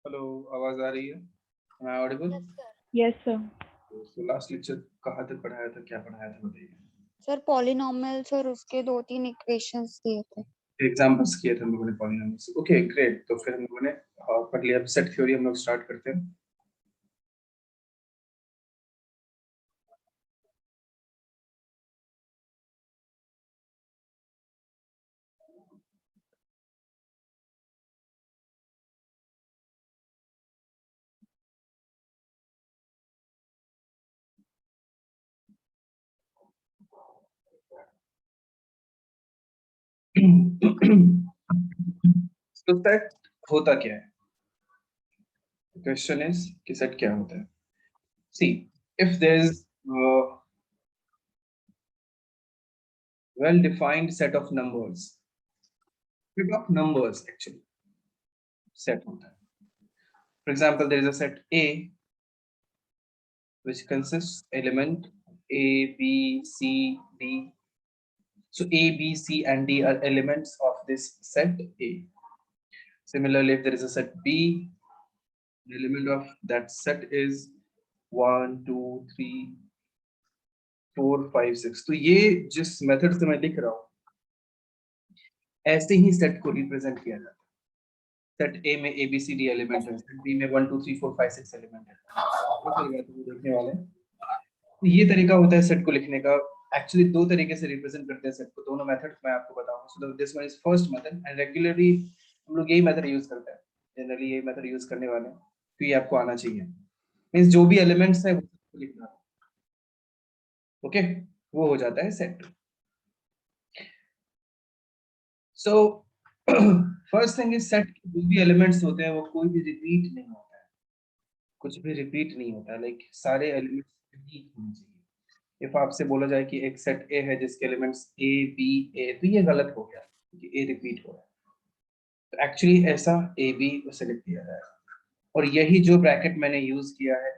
Hello, आवाज आ रही है? Am I audible? Yes, sir. तो लास्ट लेक्चर कहाँ तक पढ़ाया था, क्या पढ़ाया था बताइए। सर पॉलिनॉमियल्स और उसके 2-3 इक्वेशंस दिए थे। एग्जांपल्स किए थे हम लोगों ने पॉलिनॉमियल्स। ओके ग्रेट, तो फिर हम लोगों ने पढ़ लिया। सेट थ्योरी हम लोग स्टार्ट करते हैं। तो सेट होता क्या है? क्वेश्चन इज कि सेट क्या होता है। See, if there is well defined set of numbers, actually set होता है. For example, there is a set A which consists element A, B, C, D. So A, B, C and D are elements of this set A. Similarly, if there is a set B, the element of that set is 1, 2, 3, 4, 5, 6. तो ये जिस method से मैं लिख रहा हूँ ऐसे ही set को रिप्रेजेंट किया जाता है। सेट ए में ABCD एलिमेंट है, सेट बी में 1 2 3 4 5 6 एलिमेंट है। तो देखने वाले हैं। ये तरीका होता है सेट को लिखने का। एक्चुअली दो तरीके से रिप्रेजेंट करते हैं सेट को, दोनों मेथड मैं आपको बताऊंगा। सो this one is first method and regularly हम लोग यही मेथड यूज करते हैं। जनरली यही मेथड यूज करने वाले हैं, तो ये आपको आना चाहिए। मींस जो भी एलिमेंट्स है वो लिखना, ओके, वो हो जाता है set. So first thing is set के जो भी एलिमेंट्स होते हैं वो कोई भी रिपीट नहीं होता है, कुछ भी रिपीट नहीं होता है। लाइक सारे एलिमेंट्स यूनिक होने चाहिए। इफ आपसे बोला जाए कि एक सेट ए है जिसके एलिमेंट्स ए बी ए, तो ये गलत हो गया क्योंकि ए रिपीट हो रहा है। तो एक्चुअली ऐसा ए बी उसे लिख दिया जाएगा, और यही जो ब्रैकेट मैंने यूज किया है,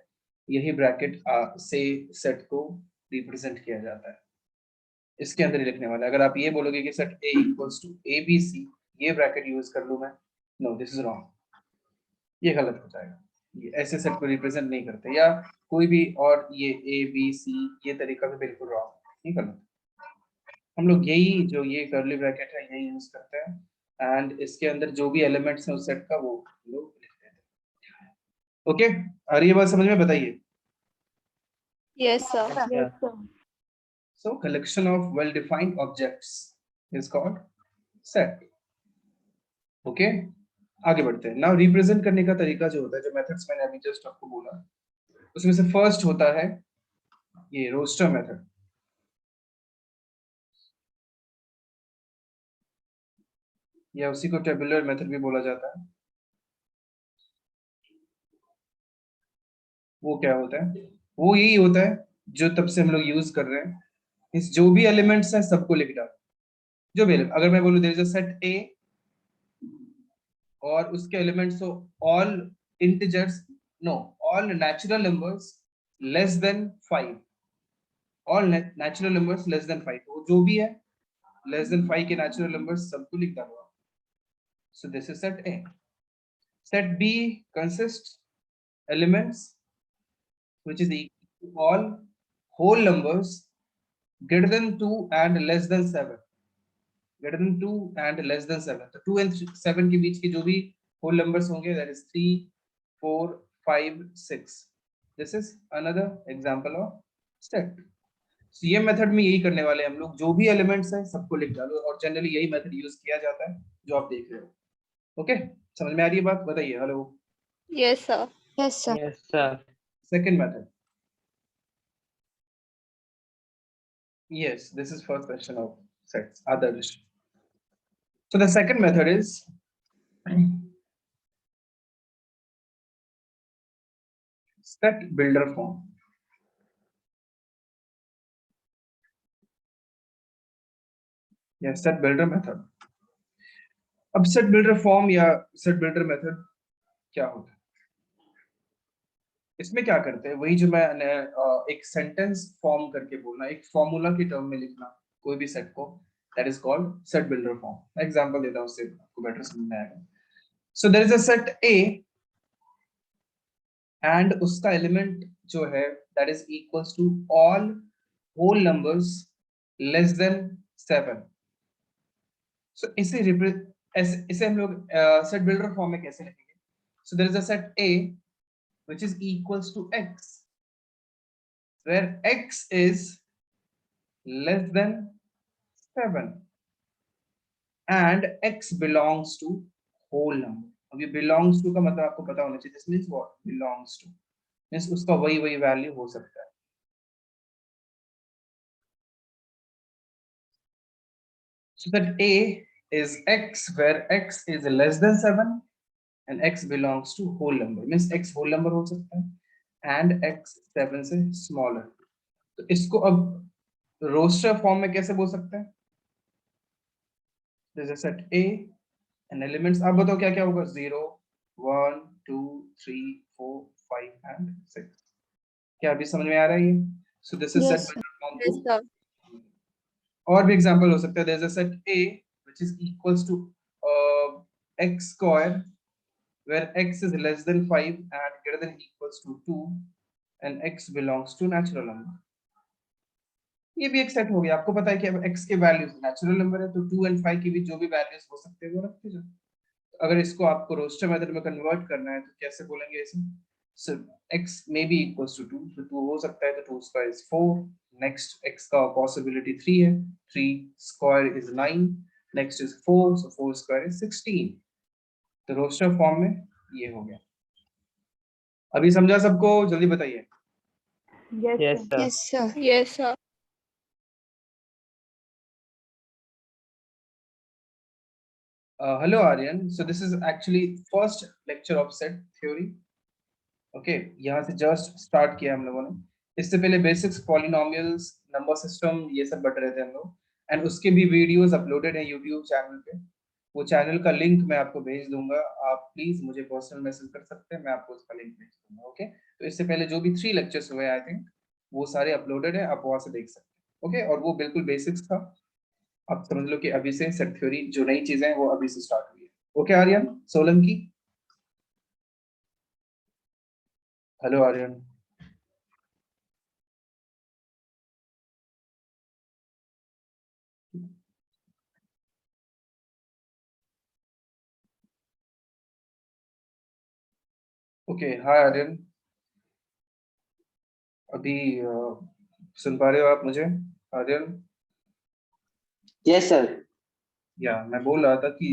यही ब्रैकेट से सेट को रिप्रेजेंट किया जाता है। इसके अंदर ही लिखने वाला है। अगर आप ये बोलोगे कि set A equals to A B C, ये ब्रैकेट यूज कर लूं मैं, नो दिस इज रॉन्ग, ये गलत हो जाएगा। ये ऐसे सेट को रिप्रेजेंट नहीं करते, या कोई भी और ये ए बी सी, ये तरीका भी बिल्कुल रॉन्ग, ये गलत। हम लोग यही जो ये कर्ली ब्रैकेट है यही यूज करते हैं, एंड इसके अंदर जो भी एलिमेंट्स है उस सेट का वो लोग लिखते हैं। ओके, और ये बात समझ में बताइए। Yes sir. Yes, sir. So collection of well defined objects is called set. Okay, आगे बढ़ते हैं। नाउ रिप्रेजेंट करने का तरीका जो होता है, जो मेथड्स मैंने अभी जस्ट आपको बोला, उसमें से फर्स्ट होता है ये रोस्टर मेथड, या उसी को टेबुलर मेथड भी बोला जाता है। वो क्या होता है? वो यही होता है जो तब से हम लोग यूज कर रहे हैं। इस जो भी एलिमेंट्स हैं सबको लिख डाल। जो भी अगर मैं बोलूं there is a set A और उसके एलिमेंट्स हो all integers, no, all natural numbers less than 5, all natural numbers less than 5, वो जो भी है लेस देन 5 के नेचुरल नंबर्स सबको लिख डालो। So this is set A. Set B consist elements which is equal to all whole numbers greater than 2 and less than 7, greater than 2 and less than 7। तो 2 and 7 के बीच के जो भी whole numbers होंगे, that is 3 4 5 6, this is another example of set। So ये method में यही करने वाले हैं हम लोग, जो भी एलिमेंट्स हैं सबको लिख डालो, और जनरली यही मेथड यूज किया जाता है जो आप देख रहे हो। ओके, समझ में आ रही है बात? बताइए। Hello. Yes sir. Yes sir. Yes, sir. Second method. Yes, this is first question of sets. Others. So the second method is set builder form. Yes, set builder method. अब set builder form या set builder method क्या होता है? इसमें क्या करते हैं, वही जो मैंने एक सेंटेंस फॉर्म करके बोलना, एक फॉर्मूला के टर्म में लिखना कोई भी सेट को, that is called set builder form। Example देता हूं उससे आपको बेटर समझ में आएगा। So there is a set A and उसका एलिमेंट जो है that is equals to all whole numbers less than 7. So इसे हम लोग सेट बिल्डर फॉर्म में कैसे लिखेंगे? So there is a set A which is equals to X where X is less than 7 and X belongs to whole number. अब ये belongs to का मतलब आपको पता होना चाहिए. This means what? Belongs to means उसका वही वैल्यू हो सकता है. So that A is X where X is less than 7 and X belongs to whole number means X whole number हो सकता है and X 7 से smaller. तो इसको अब रोस्टर फॉर्म में कैसे बोल सकते हैं? There's a set A and elements. आप बताओ क्या क्या होगा? 0, 1, 2, 3, 4, 5 and 6. क्या अभी समझ में आ रहा है ये? So this is Yes, set sir. builder form Yes, 2. sir. और भी एग्जांपल हो सकता है. There's a set A which is equals to x square where x is less than 5 and greater than equals to 2 and x belongs to natural number. ये भी एक set हो गया. आपको पता है कि अब x के वैल्यूज नेचुरल नंबर है तो 2 and 5 की भी जो भी वैल्यूज हो सकते हैं वो रखते जाओ. अगर इसको आपको रोस्टर मेथड में कन्वर्ट करना है तो कैसे बोलेंगे इसे? So x may be equals to 2, तो 2 हो सकता है तो 2 square is 4. नेक्स्ट x का पॉसिबिलिटी 3 है. 3 square is 9. Next is 4, so 4 square is 16. तो रोस्टर फॉर्म में ये हो गया. अभी समझा सबको? जल्दी बताइए. Yes, sir. Yes, sir. Yes, sir. Hello Aryan. So this is actually first lecture of set theory. Okay यहाँ से जस्ट स्टार्ट किया हम लोगों ने. इससे पहले बेसिक्स, पॉलिनोमियल्स, नंबर सिस्टम ये सब पढ़ रहे थे हम लोग. एंड उसके भी वीडियोस अपलोडेड हैं यूट्यूब चैनल पे. वो चैनल का लिंक मैं आपको भेज दूंगा. आप प्लीज मुझे पर्सनल मैसेज कर सकते हैं, मैं आपको उसका लिंक भेज दूंगा. ओके तो इससे पहले जो भी 3 लेक्चर्स हुए आई थिंक वो सारे अपलोडेड है, आप वहां से देख सकते हैं. ओके और वो बिल्कुल बेसिक्स था. आप समझ लो कि अभी से सेट थ्योरी जो नई चीजें हैं वो अभी से स्टार्ट हुई है. Okay Aryan Solanki. Hello Aryan. Okay hi Aryan. अभी सुन पा रहे हो आप मुझे आर्यन? Yes, sir. या मैं बोल रहा था कि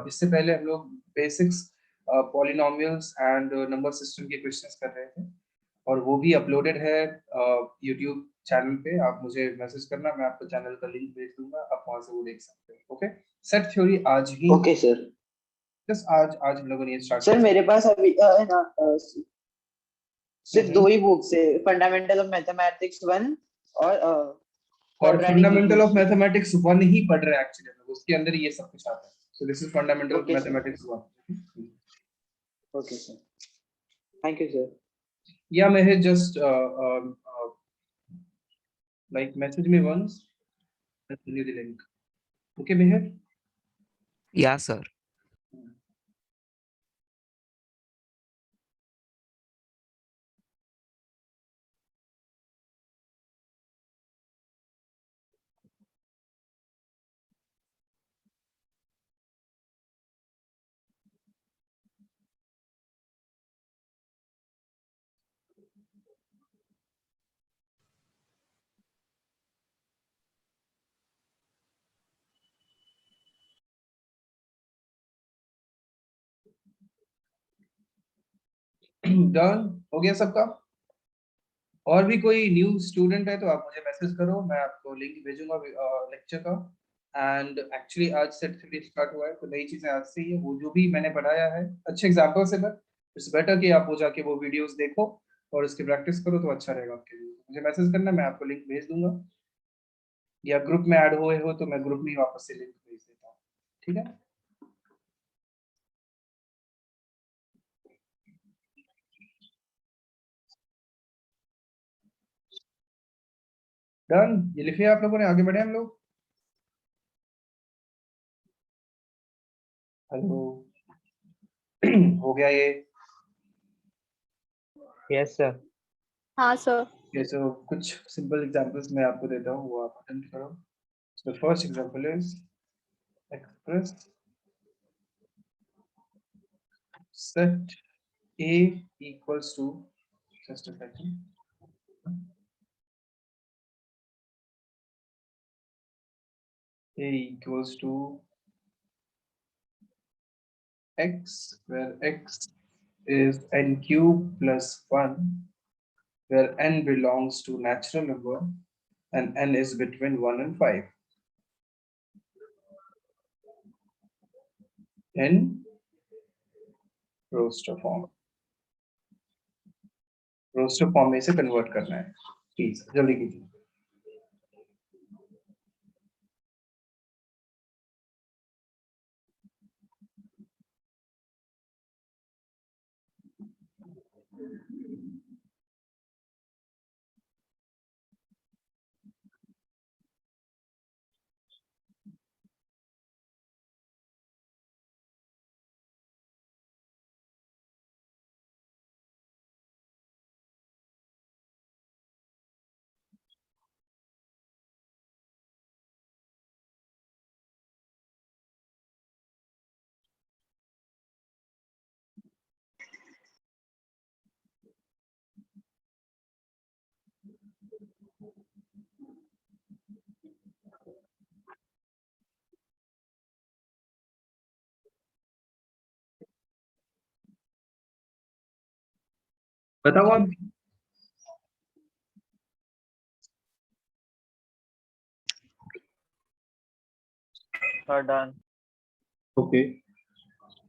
इससे पहले हम लोग basics polynomials and number system के क्वेश्चंस कर रहे थे और वो भी अपलोडेड है यूट्यूब चैनल पे. आप मुझे मैसेज करना, मैं आपको चैनल का लिंक भेज दूंगा, आप वहां से वो देख सकते हैं. ओके सेट थ्योरी आज ही Okay, sir. बस आज हम लोगों ने ये स्टार्ट सर किया. मेरे पास अभी है ना सिर्फ 2 ही बुक्स है, फंडामेंटल ऑफ मैथमेटिक्स 1 और और quadratic fundamental of equation. Mathematics 1 ही पढ़ रहे हैं एक्चुअली हम लोग. उसके अंदर ये सब कुछ आता है. सो this is fundamental of Okay, sir. Mathematics 1. Okay, sir. Thank you, sir. Yeah, Meher, just like message me once. I'll send you the link. Okay, Meher? Yeah, sir. Done हो गया सबका? और भी कोई न्यू स्टूडेंट है तो आप मुझे मैसेज करो, मैं आपको लिंक भेजूंगा लेक्चर का. एंड एक्चुअली आज सेट थ्योरी स्टार्ट हुआ है तो नई चीजें आज से ही है. वो जो भी मैंने पढ़ाया है अच्छे एग्जांपल से, बट इट्स बेटर कि आप वो जाके वो वीडियोस देखो और उसकी प्रैक्टिस करो तो अच्छा रहेगा आपके लिए. मुझे मैसेज करना, मैं आपको लिंक भेज दूंगा, या ग्रुप में ऐड हुए हो तो मैं ग्रुप में ही वापस से लिंक भेज देता हूँ. ठीक है? डन. ये लिखे आप लोगों ने, आगे बढ़े हम लोग. हेलो. हो गया ये. Yes, sir. हाँ सर. Okay, so कुछ simple examples मैं आपको देता हूँ, वो आप attempt करो. So the first example is express set A equals to, just a second. A equals to x, where x is n cube plus 1, where n belongs to natural number and n is between 1 and 5. In roster form. Roster form में इसे convert करना है. Please जल्दी कीजिए. बताओ आप. Sir, done. Okay.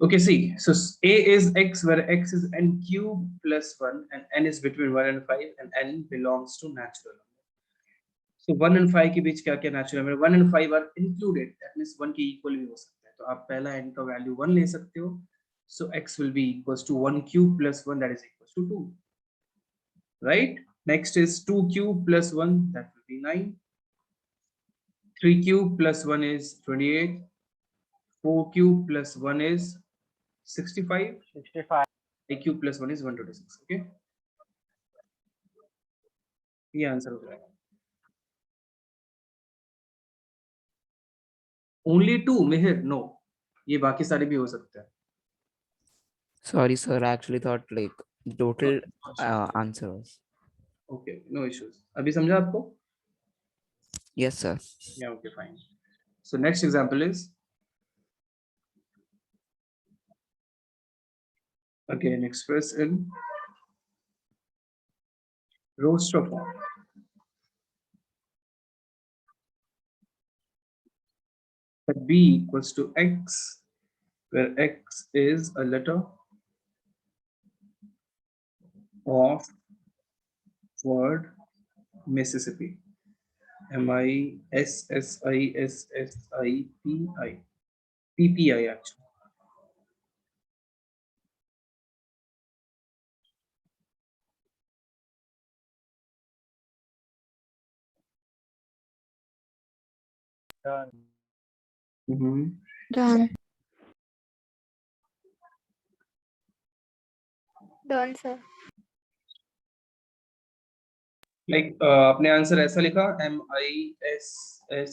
Okay, see, so A is x, where x is n cube plus 1 and n is between 1 and 5 and n belongs to natural number. So 1 and 5 के बीच क्या क्या natural number? 1 and 5 are included, that means 1 के equal भी हो सकता है. तो आप पहला n का value 1 ले सकते हो. So x will be equals to 1 cube plus 1, that is equals to 2. Right? Next is 2 cube plus 1, that will be 9. 3 cube plus 1 is 28. 4 cube plus 1 is 65. 65. A cube plus 1 is 126. Okay, ये answer हो जाएगा. Only 2 Mihir? No, ये बाकी सारे भी हो सकते हैं. Sorry, sir. I actually thought like total answer was. Okay, no issues. अभी समझा आपको? Yes, sir. Yeah, okay, fine. So next example is again express in roster form. That b equals to x, where x is a letter of word Mississippi. MISSISSIPI. PPI actually. Done. Done. Done sir. Like आपने answer ऐसा लिखा MISSISSIPPI.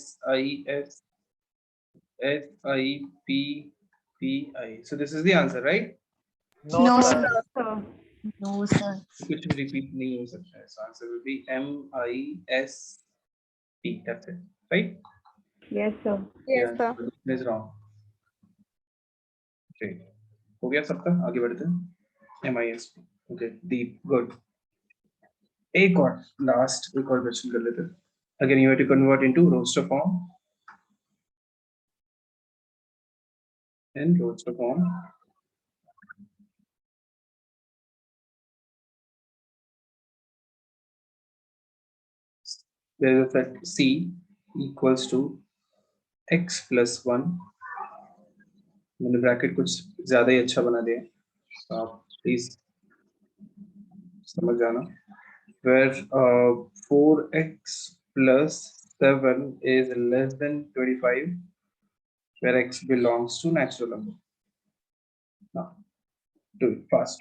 So this is the answer, right? No, No, sir. sir. No, sir. कुछ भी repeat नहीं हो सकता है. So answer will be MISP. That's it, right? Yes, sir. Yes sir. Is wrong. Great. हो गया सबका? आगे बढ़ते हैं. MISP. Okay, deep, good. एक और last एक और क्वेश्चन कर लेते हैं. Again, you have to convert into roster form. And roster form. There is a set C equals to x plus 1. मैंने ब्रैकेट कुछ ज्यादा ही अच्छा बना दिया, तो आप प्लीज समझ जाना. Where 4x plus 7 is less than 25, where x belongs to natural number. Now, do it fast.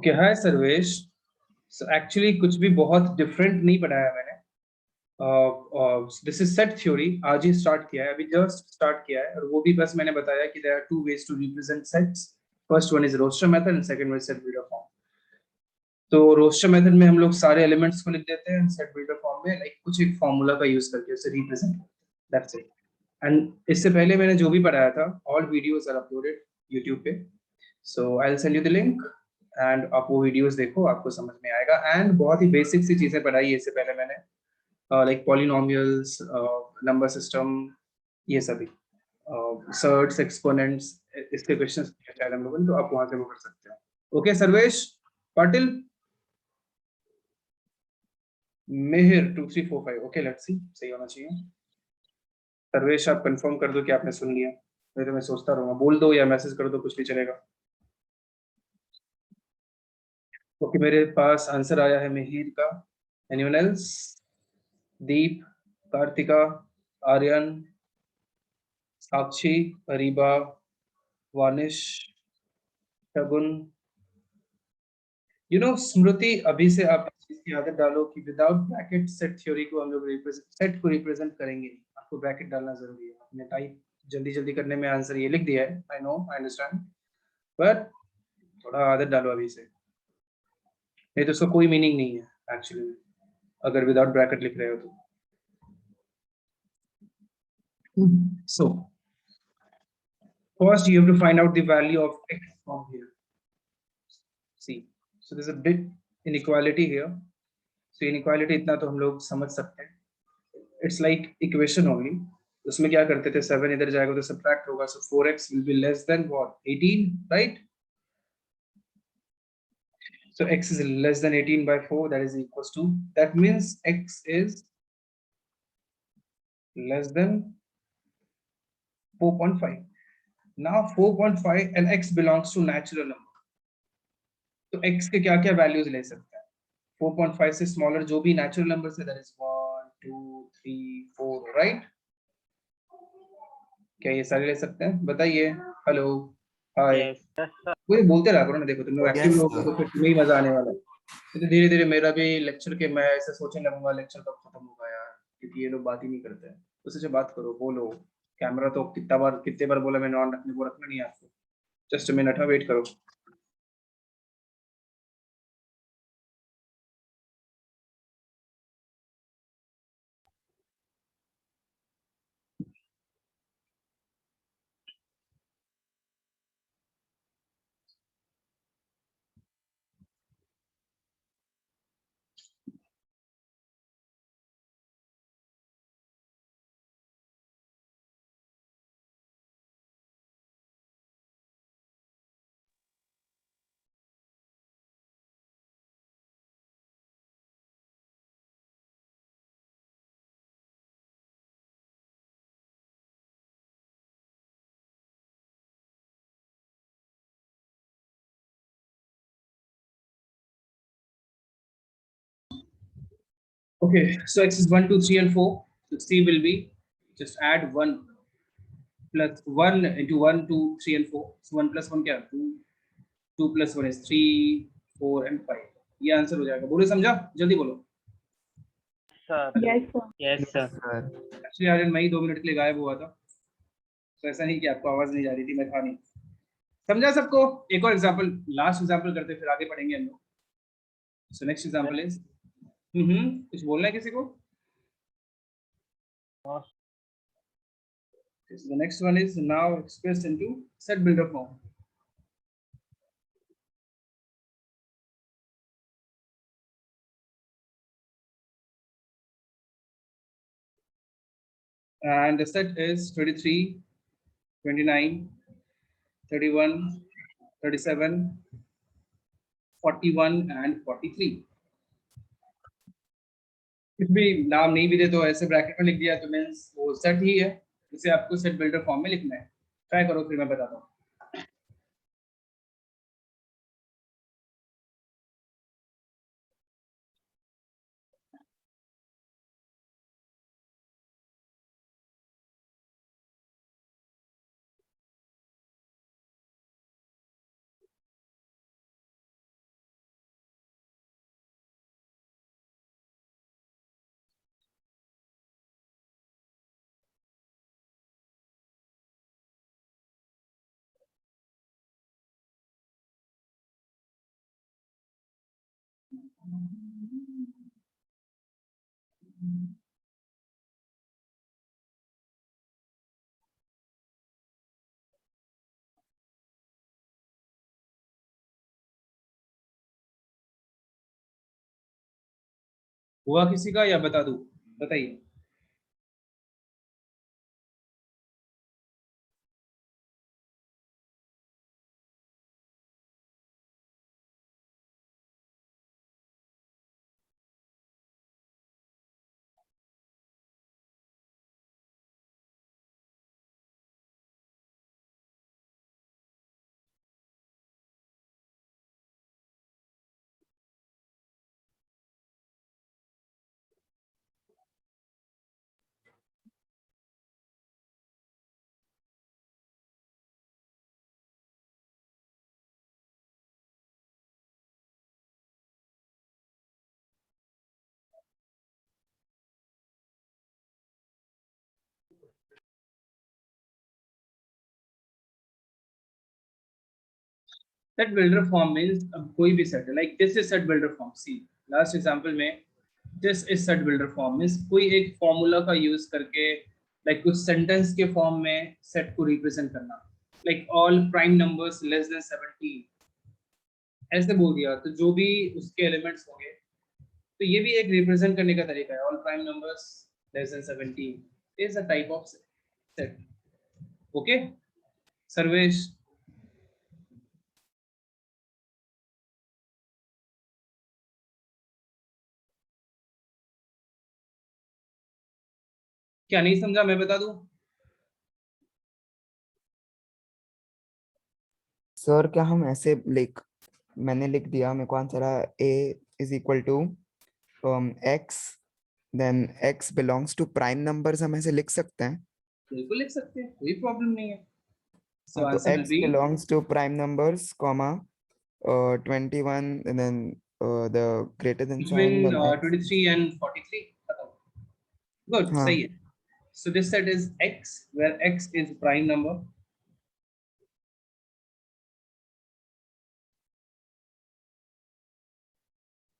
Okay, hi Sarvesh. So actually कुछ भी बहुत डिफरेंट नहीं पढ़ाया मैंने। दिस इज सेट थ्योरी, आज ही स्टार्ट किया है, अभी जस्ट स्टार्ट किया है, और वो भी बस मैंने बताया कि there are two ways to represent sets. First one is roster method and second one is set builder form. तो रोस्टर मेथड में हम लोग सारे एलिमेंट्स को लिख देते हैं, सेट बिल्डर फॉर्म में लाइक कुछ एक फॉर्मूला का यूज करके उसे रिप्रेजेंट, दैट्स इट। एंड इससे पहले मैंने जो भी पढ़ाया था, all videos are uploaded YouTube पे, so I will send you the link and आप वो वीडियोस देखो, आपको समझ में आएगा। एंड बहुत ही बेसिक सी चीजें पढ़ाई है इससे पहले मैंने, लाइक पॉलिनोमियल्स, नंबर सिस्टम, ये सभी सर्ट्स, एक्सपोनेंट्स, इसके क्वेश्चंस किए हम लोगों ने, तो आप वहां से वो कर सकते हो। Okay Sarvesh Patil, Mehar 2345, okay let's see, सही होना चाहिए। सर्वेश आप कंफर्म कर दो कि आपने सुन लिया, नहीं तो मैं सोचता रहूंगा, बोल दो या मैसेज कर दो, कुछ भी चलेगा। ओके, मेरे पास आंसर आया है मिहिर का। Anyone else? दीप, कार्तिका, आर्यन, साक्षी, अरीबा, वानिश, शगुन, स्मृति, अभी से आप इस चीज की आदत डालो कि विदाउट ब्रैकेट सेट थ्योरी को हम लोग सेट को रिप्रेजेंट करेंगे, आपको ब्रैकेट डालना जरूरी है। आपने टाइप जल्दी जल्दी करने में आंसर ये लिख दिया है, I know, I understand, but थोड़ा आदत डालो अभी से, नहीं तो उसका कोई मीनिंग नहीं है एक्चुअली, अगर विदाउट ब्रैकेट लिख रहे हो तो। So first you have to find out the value of x from here. See, so there's a big inequality here. So inequality इतना तो हम लोग समझ सकते हैं, it's like equation only. उसमें क्या करते थे, 7 इधर जाएगा तो subtract होगा, so 4x will be less than what, 18, right? So x is less than 18 by 4, that is equals to, that means x is less than 4.5. Now 4.5 and x belongs to natural number, तो x के क्या क्या values ले सकते हैं? 4.5 से smaller जो भी नेचुरल नंबर है, दैट इज 1 2 3 4, राइट? क्या ये सारे ले सकते हैं? बताइए। हेलो, हाय। वो ये बोलते रहा करो ना, देखो तुम लोग एक्टिव Yes, लोगे तो फिर तुम्हें ही मजा आने वाला है। तो धीरे धीरे मेरा भी लेक्चर के, मैं ऐसे सोचने लगूंगा लेक्चर कब खत्म होगा यार, क्योंकि ये लोग बात ही नहीं करते हैं। उससे जो बात करो, बोलो। कैमरा तो कितने बार बोला मैंने ऑन रखने, वो रखना नहीं है आपको। जस्ट अ मिनट, हाँ वेट करो। Okay, so x is 1, 2, 3, and 4. So c will be, just add 1 plus 1 into 1, 2, 3, and 4. So 1 plus 1 क्या? 2. 2 plus 1 is 3, 4, and 5. ये आंसर हो जाएगा। बोलो, समझा? जल्दी बोलो। Yes, sir. Yes, sir. sir. Actually Aryan मैं ही 2 मिनट के लिए गायब हुआ था, तो ऐसा नहीं कि आपको आवाज नहीं जा रही थी, मैं था नहीं। समझा सबको? एक और एग्जांपल, लास्ट एग्जांपल करते फिर आगे पढ़ेंगे हम लोग। सो नेक्स्ट एग्जांपल इज, कुछ बोलना है किसी को? The next one is now expressed into set builder form. And the set is 23, 29, 31, 37, 41 and 43. कुछ भी नाम नहीं भी दे तो ऐसे ब्रैकेट में लिख दिया तो मीन्स वो सेट ही है, इसे आपको सेट बिल्डर फॉर्म में लिखना है। ट्राई करो, फिर मैं बताता हूँ। हुआ किसी का या बता दूं? बताइए। सेट बिल्डर फॉर्म मींस अब कोई भी सेट है, like this is set builder form. See last example में this is set builder form means कोई एक फॉर्मूला का यूज करके लाइक कुछ सेंटेंस के फॉर्म में सेट को रिप्रेजेंट करना, like all prime numbers less then 17 ऐसे बोल दिया तो जो भी उसके एलिमेंट्स होंगे, तो ये भी एक रिप्रेजेंट करने का तरीका है। All prime numbers less then 17 is a type of set. Okay Sarvesh, क्या नहीं समझा मैं बता दूं? सर क्या हम ऐसे लाइक मैंने लिख दिया, मेरे को आंसर आया a is equal to x, then x belongs to prime numbers, हम ऐसे लिख सकते हैं? बिल्कुल लिख सकते हैं, कोई प्रॉब्लम नहीं है। सो हाँ, तो answer will x be belongs to prime numbers comma 21 and then the greater than sign, between then x. 23 and 43। Good, हाँ सही है। So this set is x where x is prime number।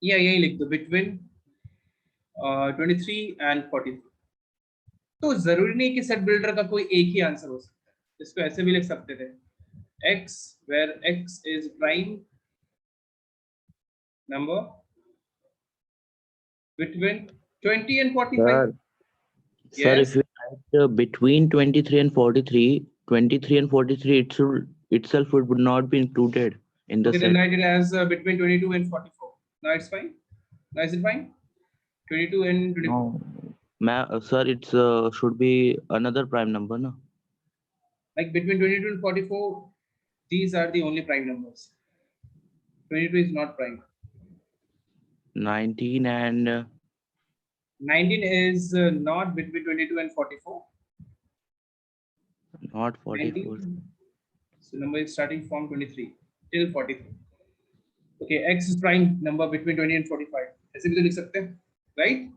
या यही लिख दो between 23 and 43। तो जरूरी नहीं कि सेट बिल्डर का कोई एक ही आंसर हो सकता है, इसको ऐसे भी लिख सकते थे x where x is prime number between 20 and 45। Sir, sir, Yes, if you write between 23 and 43, 23 and 43 itself would not be included in the okay, then set. write it as between 22 and 44। Now it's fine, now is it fine? 22 and 24, No, sir, it's should be another prime number, no? like between 22 and 44, these are the only prime numbers, 22 is not prime। 19 and 19 is not between 22 and 44। not 44. 19, so number is starting from 23 till 43। okay, x is prime number between 20 and 45, ऐसे भी तो लिख सकते हैं, right?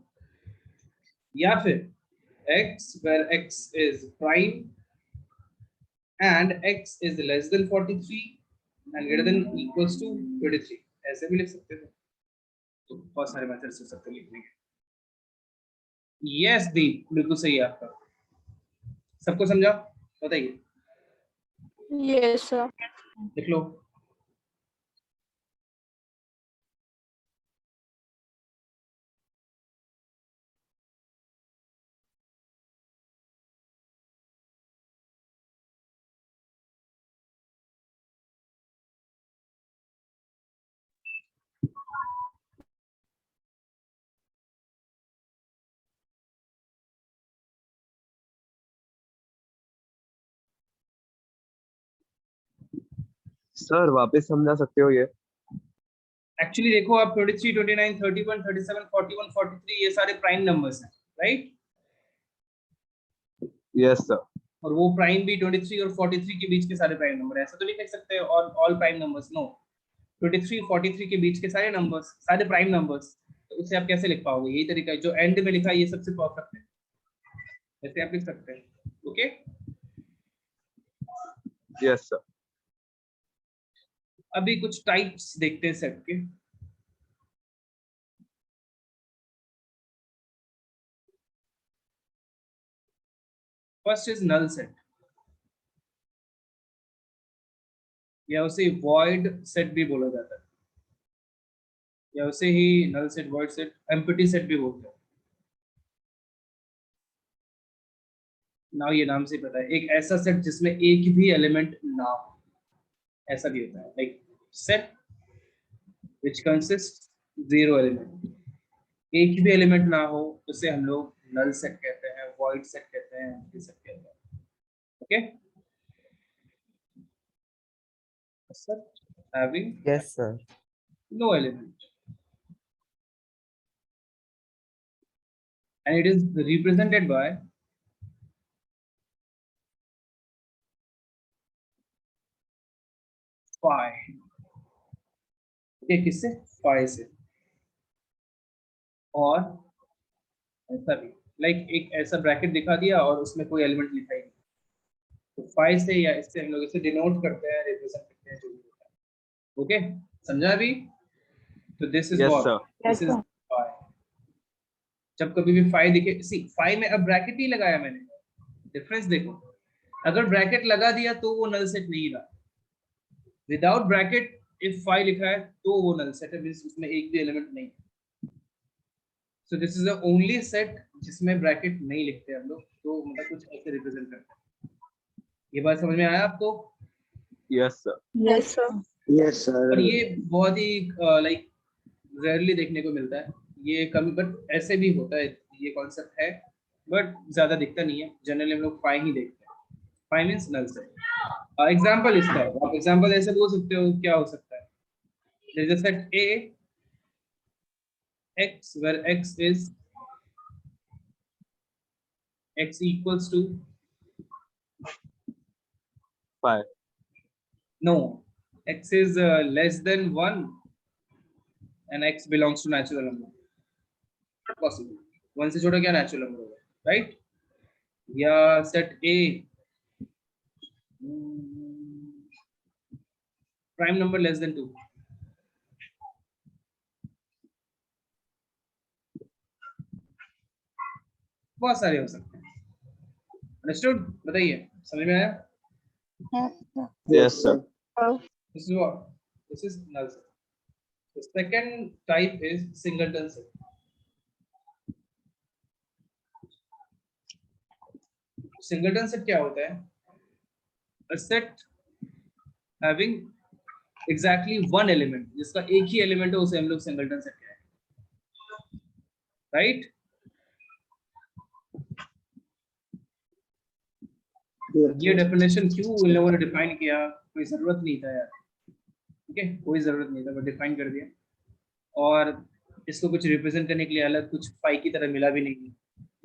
या फिर x where x is prime and x is less than 43 and greater than equals to 23, ऐसे भी लिख सकते थे। तो बहुत सारे मेथड्स हो सकते हैं लिखने के। यस दीप, बिल्कुल सही है आपका। सबको समझा? बताइए, Yes, sir. लिख लो। सर वापस समझा सकते हो ये? एक्चुअली देखो आप 23, 29, 31, 37, 41, 43 ये सारे प्राइम नंबर्स हैं, राइट? Yes sir. और वो प्राइम भी 23 और 43 के बीच के सारे प्राइम नंबर, ऐसा तो नहीं लिख सकते और ऑल प्राइम नंबर्स, नो। 23 43 के बीच के सारे नंबर्स सारे प्राइम नंबर्स, तो उसे आप कैसे लिख पाओगे? यही तरीका है जो एंड में लिखा है, ये सबसे परफेक्ट है, ऐसे आप लिख सकते हैं। Okay, yes sir. अभी कुछ टाइप्स देखते हैं सेट के। फर्स्ट इज नल सेट, या उसे वॉइड सेट भी बोला जाता है, या उसे ही null set, void set, empty set भी बोलते हैं। नाउ ये नाम से ही पता है, एक ऐसा सेट जिसमें एक भी एलिमेंट ना हो, ऐसा भी होता है, like set which consist zero element, एक भी एलिमेंट ना हो उसे हम लोग नल सेट कहते हैं, वॉइड सेट कहते हैं, एम्प्टी सेट कहते हैं। Okay, set having Yes, sir. no element and it is represented by phi। ये किससे? phi से। और ऐसा भी, लाइक एक ऐसा ब्रैकेट दिखा दिया और उसमें कोई एलिमेंट लिखा ही नहीं, तो phi से या इससे हम लोग इसे डिनोट करते हैं, रिप्रेजेंट करते हैं, जो भी होता है। ओके, समझा अभी? तो this is Yes, what, sir. This is phi। जब कभी भी phi दिखे, सी phi में अब ब्रैकेट नहीं लगाया मैंने, डिफरेंस देखो, अगर ब्रैकेट लगा दिया तो वो नल सेट नहीं रहा, विदाउट ब्रैकेट इफ phi लिखा है तो वो नल सेट है, मींस उसमें एक भी एलिमेंट नहीं है। सो this is the only set जिसमें ब्रैकेट नहीं लिखते हम लोग, तो मतलब कुछ ऐसे रिप्रेजेंट करते हैं। ये बात समझ में आया आपको? Yes, sir. Yes, sir. Yes, sir. और ये बहुत ही लाइक रेयरली देखने को मिलता है ये, कभी, बट ऐसे भी होता है, ये कॉन्सेप्ट है, बट ज्यादा दिखता नहीं है। जनरली हम लोग फाई ही देखते हैं, phi means null set. Example इसका है, आप एग्जांपल ऐसे बोल सकते हो, क्या हो सकता है? There is a set A X where X equals to, Phi. no, X is less than 1 and X belongs to natural number, not possible, 1 से छोटा क्या natural number होगा, right? या set A prime number less than 2, बहुत सारे हो सकते हैं। अंडरस्टूड? बताइए, समझ में आया? Yes, sir. This is what, this is null set। The second type is singleton set। Singleton set क्या होता है? A set having exactly one element, जिसका एक ही एलिमेंट है, उसे हम लोग सिंगलटन सेट कहते हैं, राइट? ये डेफिनेशन क्यों इन लोगों ने डिफाइन किया? कोई जरूरत नहीं था यार, ठीक है, कोई जरूरत नहीं था, बट डिफाइन कर दिया। और इसको कुछ रिप्रेजेंट करने के लिए अलग कुछ फाई की तरह मिला भी नहीं।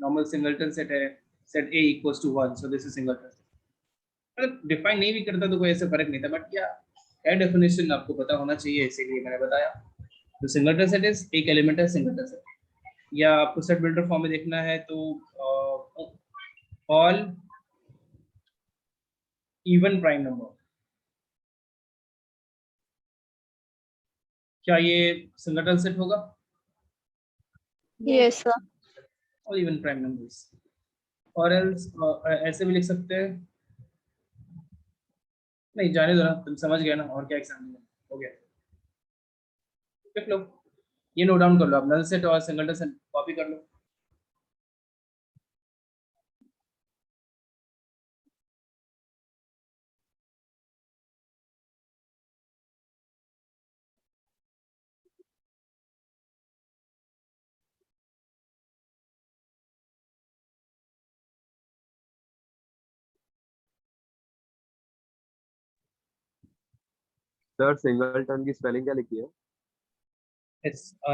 नॉर्मल सिंगलटन सेट है, set A equals to 1, so this is singleton set. मतलब डिफाइन नहीं भी करता तो कोई ऐसा फर्क नहीं था, बट क्या डेफिनेशन आपको पता होना चाहिए, इसीलिए मैंने बताया। तो सिंगलटन सेट इज एक एलिमेंट है सिंगलटन सेट, या आपको सेट बिल्डर फॉर्म में देखना है तो ऑल इवन प्राइम नंबर, क्या ये सिंगलटन सेट होगा? Yes, sir. All even prime numbers, और एल्स ऐसे भी लिख सकते हैं, नहीं जाने दो ना, तुम समझ गए ना, और क्या एग्जाम्पल है, हो गया, लिख लो, ये नोट डाउन कर लो आप, नल सेट और सिंगलटन सेट कॉपी कर लो। Sir, singleton की spelling क्या लिखी है? SINGLETON,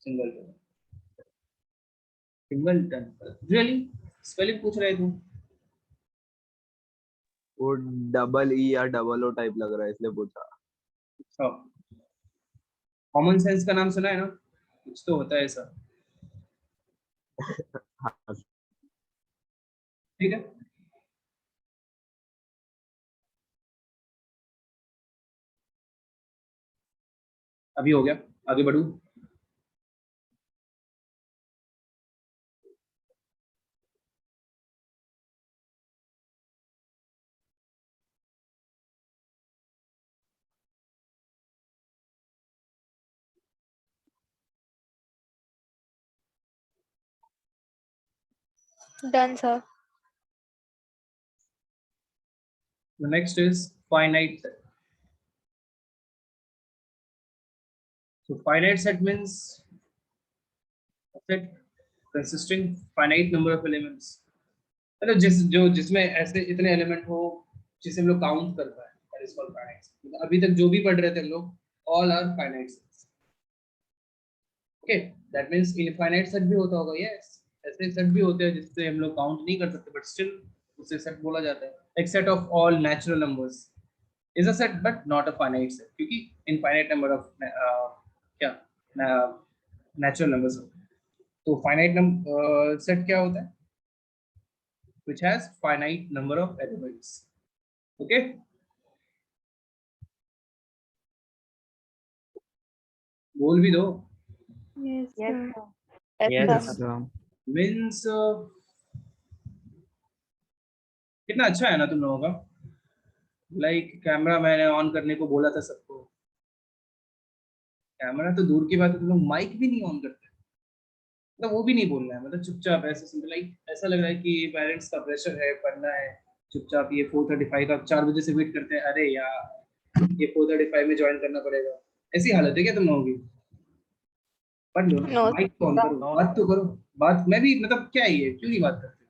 singleton. Singleton really spelling पूछ रहे तुम? वो डबल ई या डबल ओ टाइप लग रहा है, इसलिए पूछा। अच्छा, कॉमन सेंस का नाम सुना है ना, कुछ तो होता है ऐसा, हाँ, ठीक है। अभी हो गया, आगे बढ़ू। Done, sir. The next is finite set. So finite set means a set consisting finite number of elements. मतलब जिसमें ऐसे इतने एलिमेंट हो जिसे हम लोग काउंट कर पाए, that is called finite set. मतलब अभी तक जो भी पढ़ रहे थे हम लोग, all are finite sets. Okay, that means infinite set भी होता होगा, yes. ऐसे सेट भी होते हैं जिससे हम लोग काउंट नहीं कर सकते, but still उसे सेट बोला जाता है. A set of all natural numbers is a set but not a finite set, क्योंकि infinite number of natural numbers होते हैं. तो finite set क्या होता है? Which has finite number of elements. Okay. बोल भी दो. Yes, Yes, sir. sir. Yes, Yes, sir. sir. Means कितना अच्छा है ना तुम लोगों का. लाइक कैमरा मैंने ऑन करने को बोला था सबको. कैमरा तो दूर की बात है, तुम लोग माइक भी नहीं ऑन करते. मतलब वो भी नहीं बोलना है, मतलब चुपचाप ऐसे सिंपल. लाइक ऐसा लग रहा है कि पेरेंट्स का प्रेशर है, पढ़ना है. चुपचाप ये 4:35 का 4 बजे से वेट करते हैं. अरे यार ये 4:35 में ज्वाइन करना पड़ेगा. ऐसी हालत है क्या तुम लोगों की? पढ़ लो, No, माइक ऑन करो, बात तो करो. बात मैं भी मतलब क्या है ये, क्यों नहीं बात करते?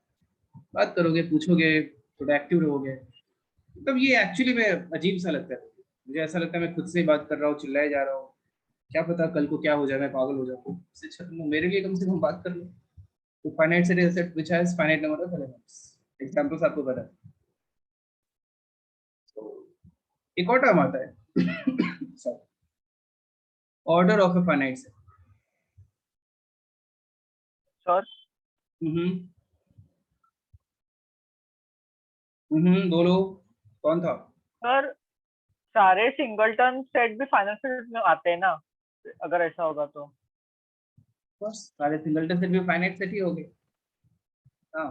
बात करोगे, पूछोगे, थोड़ा एक्टिव रहोगे. मतलब ये एक्चुअली में अजीब सा लगता है. मुझे ऐसा लगता है मैं खुद से ही बात कर रहा हूँ, चिल्लाए जा रहा हूँ. क्या पता कल को क्या हो जाए, मैं पागल हो जाऊँ. इससे अच्छा तुम मेरे लिए कम से कम बात कर लो. तो finite set is a set which has finite number of elements. Examples आपको पता है. तो एक और टर्म आता है sorry, order of a finite set. Sir बोलो कौन था? सर सारे सिंगलटन सेट भी फाइनल सेट में आते हैं ना, अगर ऐसा होगा तो? बस सारे सिंगलटन सेट भी फाइनाइट सेट ही हो गए. हाँ,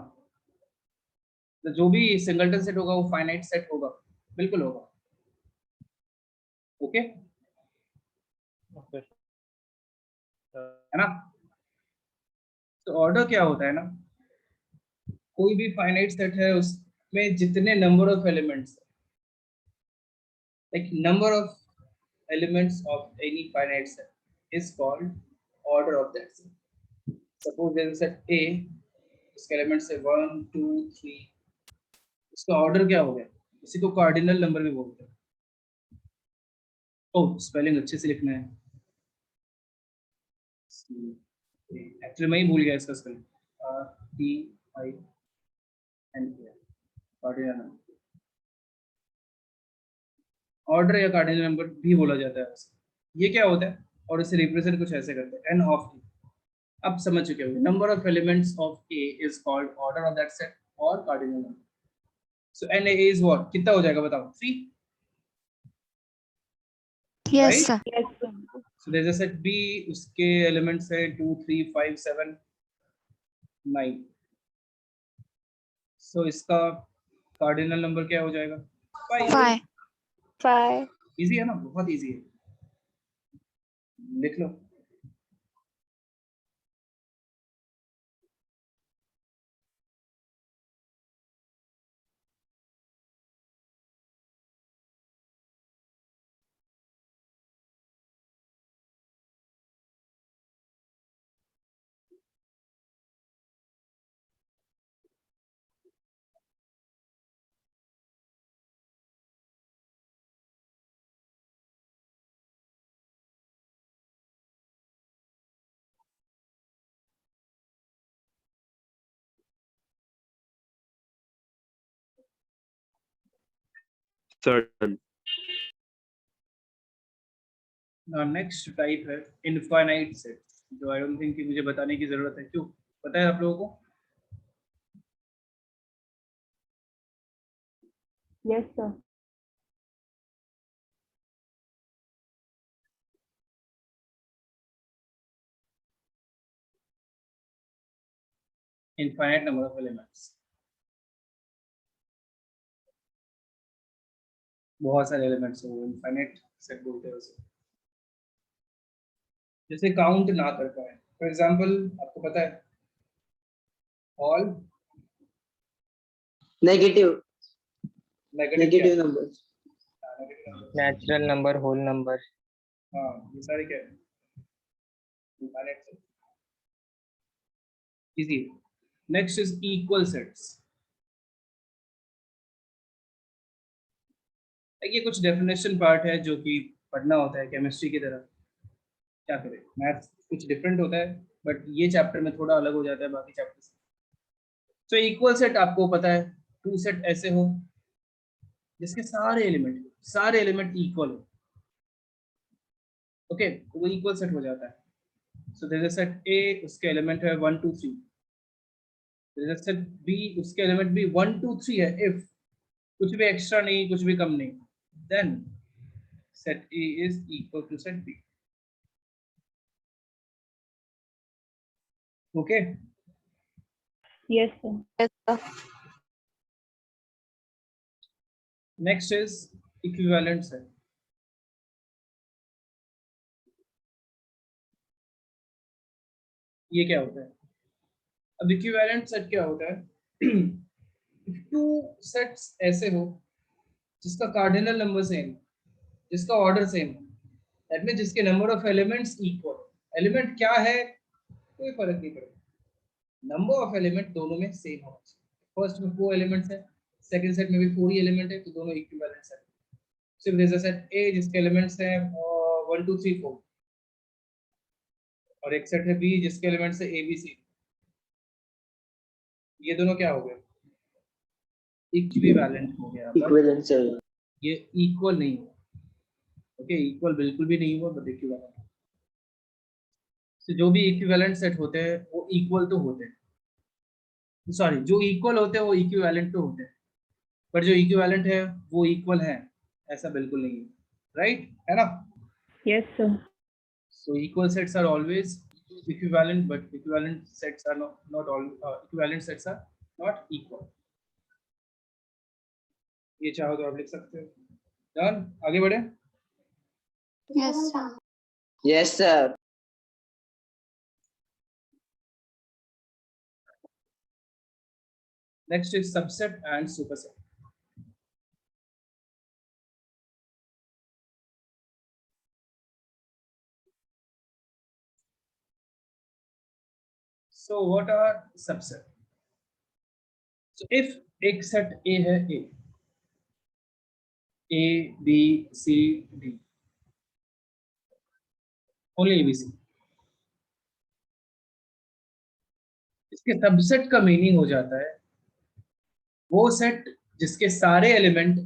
तो जो भी सिंगलटन सेट होगा वो फाइनाइट सेट होगा, बिल्कुल होगा. ओके ओके है ना. तो ऑर्डर क्या होता है ना, कोई भी फाइनाइट सेट है उसमें जितने number of elements, like number of elements of any finite set is called order of that set. Suppose there is a set A, इसके elements है 1 2 3. इसका ऑर्डर क्या हो गया? इसी को कार्डिनल नंबर भी बोलते हैं. ओह, स्पेलिंग अच्छे से लिखना है. एक्चुअली मैं ही भूल गया इसका spelling. RTIN cardinal number. Order या कार्डिनल नंबर भी बोला जाता है वैसे. ये क्या होता है? और इसे रिप्रेजेंट कुछ ऐसे करते हैं, n of t. अब समझ चुके होंगे, number of elements of A is called order of that set और cardinal number. So NA is what? कितना हो जाएगा बताओ? 3. yes, Right? sir. Yes, sir. So there is a set B, उसके एलिमेंट्स है 2 3 5 7 9. सो इसका कार्डिनल नंबर क्या हो जाएगा? 5. 5. 5. इजी है ना, बहुत इजी है. लिख लो. Certain. नेक्स्ट टाइप है इनफाइनाइट सेट, जो आई डोंट थिंक कि मुझे बताने की जरूरत है. क्यों पता है आप लोगों को? Yes, sir. Infinite number of elements, बहुत सारे एलिमेंट्स हो, इनफाइनाइट सेट बोलते हैं उसे. जैसे काउंट ना कर पाए. फॉर एग्जांपल आपको पता है hall Negative. Negative Negative numbers. Natural number, whole number. हाँ ये सारे क्या है? Easy. Next is equal sets. ये कुछ डेफिनेशन पार्ट है जो कि पढ़ना होता है केमिस्ट्री की तरह। क्या करें, मैथ्स कुछ डिफरेंट होता है बट ये चैप्टर में थोड़ा अलग हो जाता है बाकी चैप्टर से। तो इक्वल सेट आपको पता है, टू सेट ऐसे हो जिसके सारे एलिमेंट इक्वल हो। ओके, तो वो इक्वल सेट हो जाता है। So there is a set A, उसके एलिमेंट है 1 2 3। There is a set B, उसके एलिमेंट भी 1 2 3 है। इफ कुछ भी एक्स्ट्रा नहीं, कुछ भी कम नहीं, then set A is equal to set B. Okay, Yes, sir. Yes, sir. Next is equivalent set. ये क्या होता है? अब इक्विवेलेंट सेट क्या होता है? टू सेट्स ऐसे हो जिसका कार्डिनल नंबर सेम, जिसका ऑर्डर सेम, दैट मींस जिसके number of elements equal. Element क्या है कोई फर्क नहीं पड़ेगा, नंबर ऑफ एलिमेंट दोनों में सेम होना चाहिए। फर्स्ट में 4 एलिमेंट्स है, सेकंड सेट में भी 4 ही एलिमेंट है, तो दोनों इक्विवेलेंट सेट। सिर्फ there is a set A जिसके एलिमेंट्स हैं 1 2 3 4, और एक सेट है बी जिसके एलिमेंट्स है ए बी सी। ये दोनों क्या हो गए? इक्विवेलेंट हो गया, बट Equivalent cell. ये इक्वल नहीं हुआ। ओके, इक्वल बिल्कुल भी नहीं हुआ, बट इक्विवेलेंट। तो जो भी इक्विवेलेंट सेट होते हैं वो इक्वल तो होते हैं, सॉरी जो इक्वल होते हैं वो इक्विवेलेंट तो होते हैं, पर जो इक्विवेलेंट है वो इक्वल है ऐसा बिल्कुल नहीं है। राइट है ना? Yes, sir. So equal sets are always equivalent, but equivalent sets are not all equivalent sets are not equal. ये चाहो तो आप लिख सकते हो। डन, आगे बढ़े। Yes, sir. Yes, sir. Next is subset and superset. So what are subset? So if एक set A है A B C D, only A B C, इसके सबसेट का मीनिंग हो जाता है वो सेट जिसके सारे एलिमेंट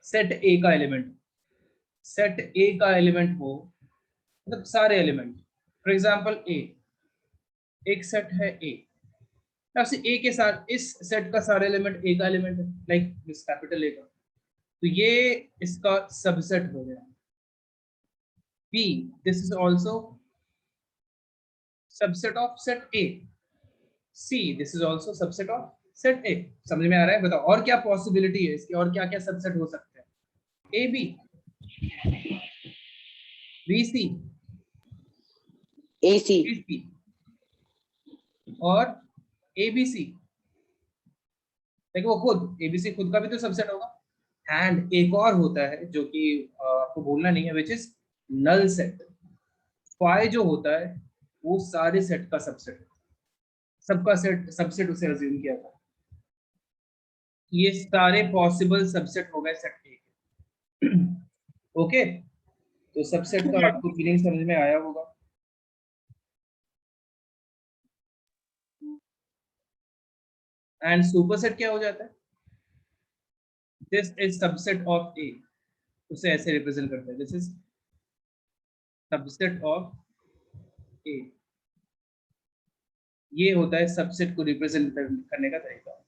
सेट ए का एलिमेंट, सेट ए का एलिमेंट हो, मतलब सारे एलिमेंट। फॉर एग्जांपल ए, एक सेट है ए, ए के साथ इस सेट का सारे एलिमेंट ए का एलिमेंट है, लाइक दिस कैपिटल ए का, तो ये इसका सबसेट हो गया। B, this is also subset of set A. C, this is also subset of set A. समझ में आ रहा है? बताओ और क्या पॉसिबिलिटी है इसकी, और क्या क्या सबसेट हो सकते हैं? A B, B C, AC. B C और ए बी सी। देखो खुद एबीसी खुद का भी तो सबसेट होगा। एंड एक और होता है जो कि आपको बोलना नहीं है, which is null set. Phi जो होता है वो सारे सेट का सबसेट, सबका सेट सबसेट उसे अज्यूम किया था। ये सारे पॉसिबल सबसेट हो गए सेट ए के। ओके, तो सबसेट का आपको फीलिंग समझ में आया होगा। एंड सुपरसेट क्या हो जाता है? दिस इज सबसेट ऑफ ए, उसे ऐसे रिप्रेजेंट करते हैं, this is subset of A. ये होता है सबसेट को रिप्रेजेंट करने का तरीका।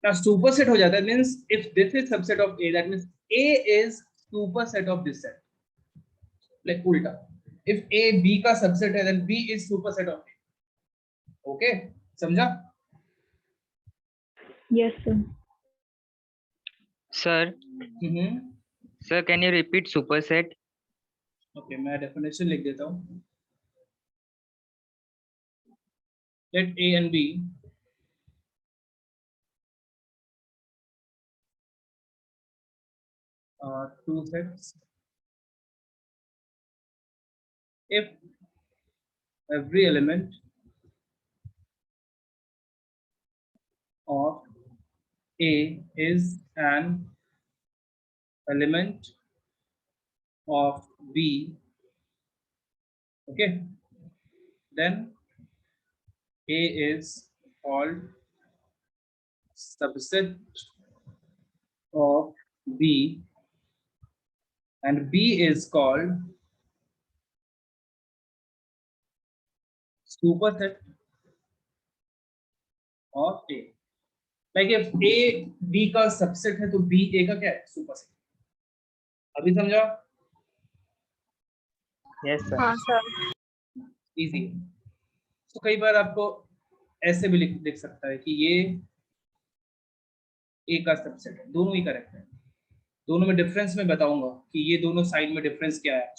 ना सुपरसेट हो जाता है means if this is subset of A, that means A is superset of this set. Like उल्टा, इफ ए बी का सबसेट है then B is superset of A. Okay, समझा? Yes, sir. Sir, hmm, sir, can you repeat superset? Okay, मैं definition लिख देता हूँ। Let A and B two sets if every element of A is an element of B, okay, then A is called subset of B and B is called superset of A. Like if A B का सबसेट है तो B A का क्या है? Superset. अभी समझा? Yes, sir. हाँ सर. इजी. तो कई बार आपको ऐसे भी लिख सकता है कि ये A का सबसेट है. दोनों ही करेक्ट है. दोनों में डिफरेंस मैं बताऊंगा कि ये दोनों साइड में डिफरेंस क्या है.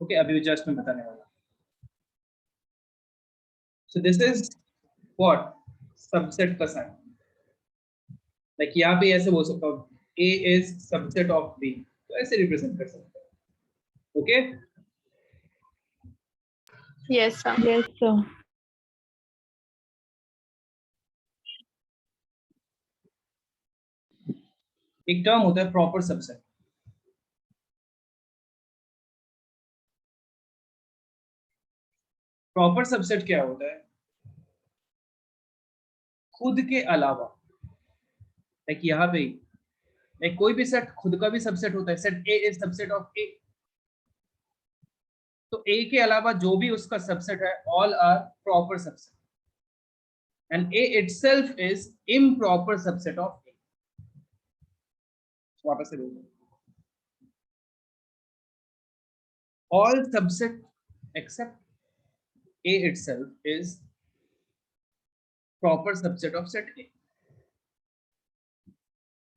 ओके, अभी जस्ट मैं बताने वाला. So this is what subset का साइन. लाइक यहाँ पे ऐसे बोल सकता हूँ A is subset of B, तो ऐसे रिप्रेजेंट कर सकते हैं. Okay, Yes sir. Yes, sir. एक टर्म होता है प्रॉपर सबसेट. प्रॉपर सबसेट क्या होता है? खुद के अलावा, लाइक यहाँ पे लाइक कोई भी सेट खुद का भी सबसेट होता है. Set A is subset of A, तो A के अलावा जो भी उसका सबसेट है all are proper subset and A itself is improper subset of A. वापस से बोलूं, all subset except A itself is proper subset of set A.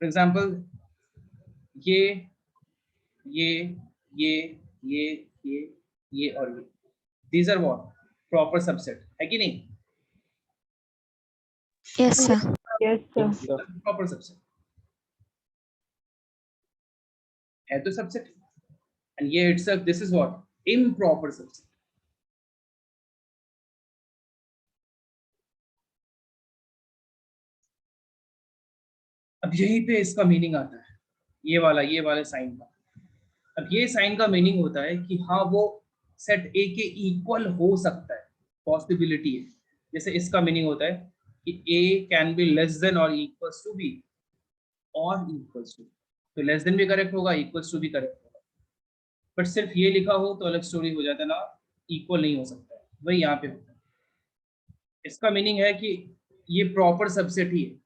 For example, ये और ये, these are what proper subset है कि नहीं? Yes sir. Yes, sir. Proper subset है तो subset, and ये itself this is what improper subset. अब यहीं पे इसका मीनिंग आता है, ये वाले साइन का. अब ये साइन का मीनिंग होता है कि हाँ वो सेट ए के इक्वल हो सकता है, पॉसिबिलिटी है. जैसे इसका मीनिंग होता है कि ए कैन बी लेस देन और इक्वल्स टू बी और इक्वल्स टू. तो लेस देन भी करेक्ट होगा, इक्वल्स टू भी करेक्ट होगा. बट सिर्फ ये लिखा हो तो अलग स्टोरी हो जाता है ना, इक्वल नहीं हो सकता है. वही यहाँ पे होता है. इसका मीनिंग है कि ये प्रॉपर सबसेट ही है,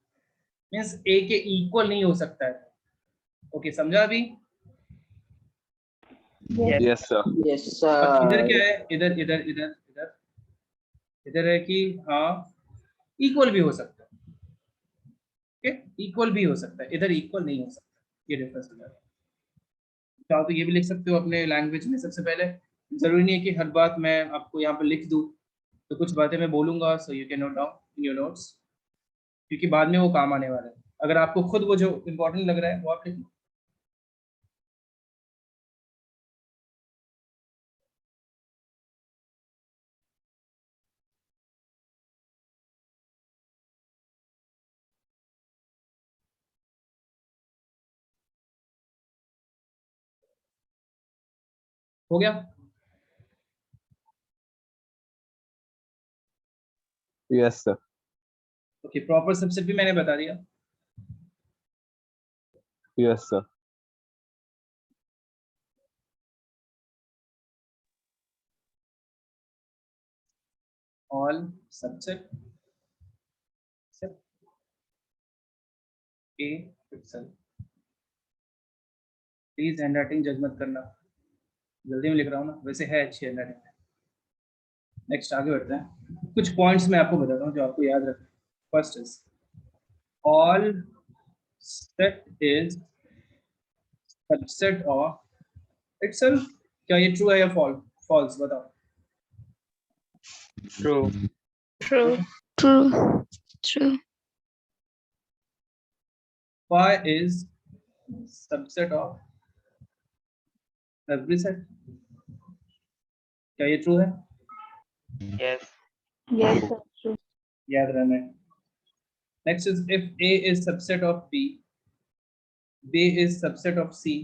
मीन्स ए के इक्वल नहीं हो सकता है. ओके, समझा अभी? Yes, sir. Yes, अब इधर sir. क्या है? इधर इधर इधर इधर इधर है कि हाँ इक्वल भी हो सकता है. ओके, इक्वल भी हो सकता है, इधर इक्वल नहीं हो सकता. ये डिफरेंस हो जाता है. चाहो तो ये भी लिख सकते हो अपने लैंग्वेज में. सबसे पहले जरूरी नहीं है कि हर बात मैं आपको यहाँ पर लिख दूँ, तो कुछ बातें मैं बोलूंगा so you can note down in your notes, क्योंकि बाद में वो काम आने वाला है. अगर आपको खुद वो जो इम्पोर्टेंट लग रहा है वो आप लिख लो. हो गया? Yes, sir. Okay, proper subset भी मैंने बता दिया. Yes, sir. All subset except A itself. Please handwriting जज मत करना, जल्दी में लिख रहा हूँ ना, वैसे है अच्छी हैंडराइटिंग. नेक्स्ट आगे बढ़ते हैं. कुछ पॉइंट्स मैं आपको बताता हूँ जो आपको याद रखना. First is all set is subset of itself. क्या ये ट्रू है या फॉल्स? बताओ. True. True. True. True. Phi is subset of every set. क्या ये ट्रू है? Yes. Yes, sir. True. याद रहना है। Next is if A is subset of B, B is subset of C,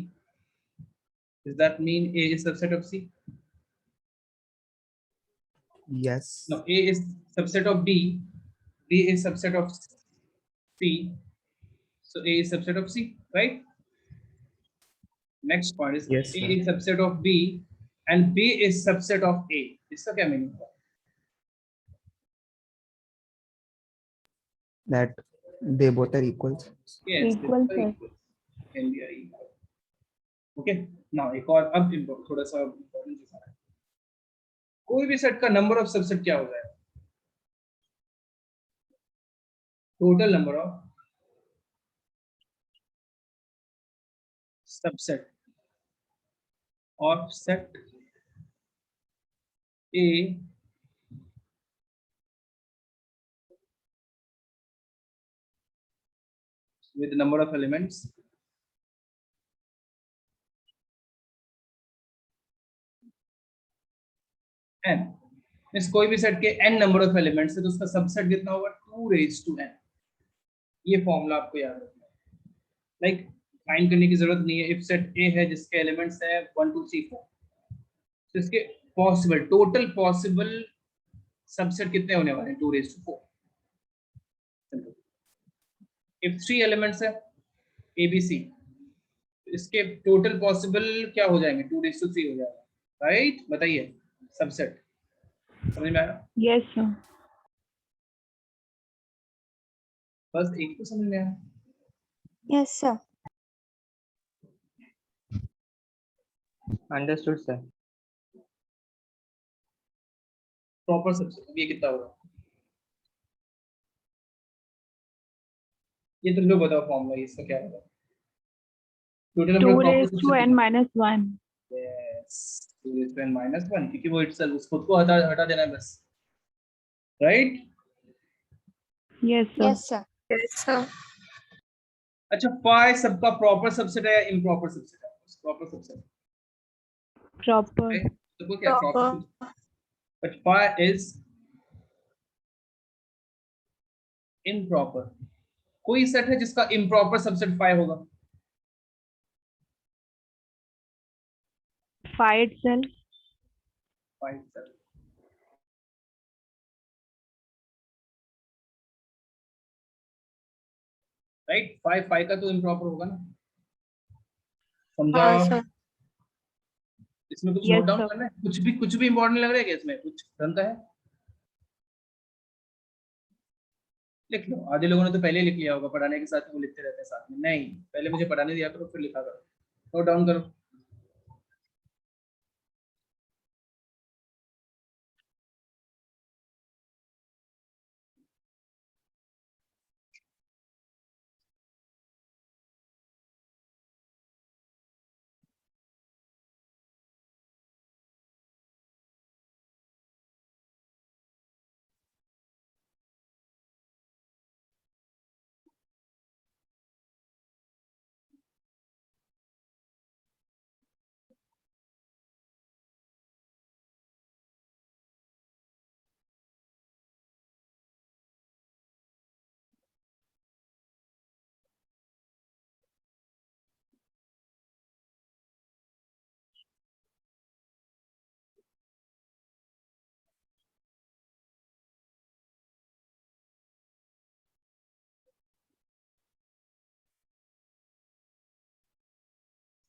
does that mean A is subset of C? Yes. No, A is subset of B, B is subset of C, so A is subset of C, right? Next point is Yes, A sir. is subset of B and B is subset of A. इसका क्या meaning है? That they both are equals. Yes, Equal, they are sir. equal. Can be equal. Okay. Now एक और अब थोड़ा सा important चीज आ रहा है। कोई भी सेट का नंबर ऑफ सबसेट क्या हो जाएगा? Total number of subset of set A with number of elements n। इस कोई भी सेट के n नंबर ऑफ एलिमेंट्स है तो उसका सबसेट कितना होगा? 2 raised to n। ये फॉर्मूला आपको याद रखना है। लाइक फाइंड करने की जरूरत नहीं है। इफ सेट A है जिसके एलिमेंट्स है 1 2 3 4, तो इसके पॉसिबल टोटल पॉसिबल सबसेट कितने होने वाले हैं? 2 raised to 4। इफ 3 एलिमेंट्स है ABC, इसके टोटल पॉसिबल क्या हो जाएंगे? 2 raised to 3 हो जाएगा, राइट? बताइए सबसेट समझ में आया? Yes, sir. बस एक तो समझ में आया। Yes, sir. Understood, sir. Proper subset अब ये कितना होगा? ये तुम लोग बताओ फॉर्मूला इसका क्या होगा? Total 2 number raised to n minus 1. Yes 2 raised to n minus 1, क्योंकि वो इटसेल्फ उस खुद को हटा देना है बस, right? Yes, sir. Yes, sir. Yes, sir. अच्छा फाई सबका प्रॉपर सबसेट है या इम्प्रॉपर सबसेट है? Proper subset Proper. है तो क्या Proper. Proper, but phi is improper. कोई सेट है जिसका इम्प्रॉपर सबसेट फाई होगा? Phi itself. Phi set right. Phi का तो इम्प्रॉपर होगा ना, समझा? हाँ, sir. इसमें कुछ Yes, नोट डाउन sir. करना है? कुछ भी इंपॉर्टेंट लग रहा है क्या इसमें? कुछ ढंग का है? लिख लो। आधे लोगों ने तो पहले ही लिख लिया होगा, पढ़ाने के साथ वो लिखते रहते हैं साथ में। नहीं, पहले मुझे पढ़ाने दिया करो फिर लिखा करो, नोट डाउन करो।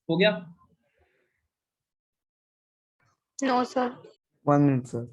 हो गया? No, sir. 1 minute, sir.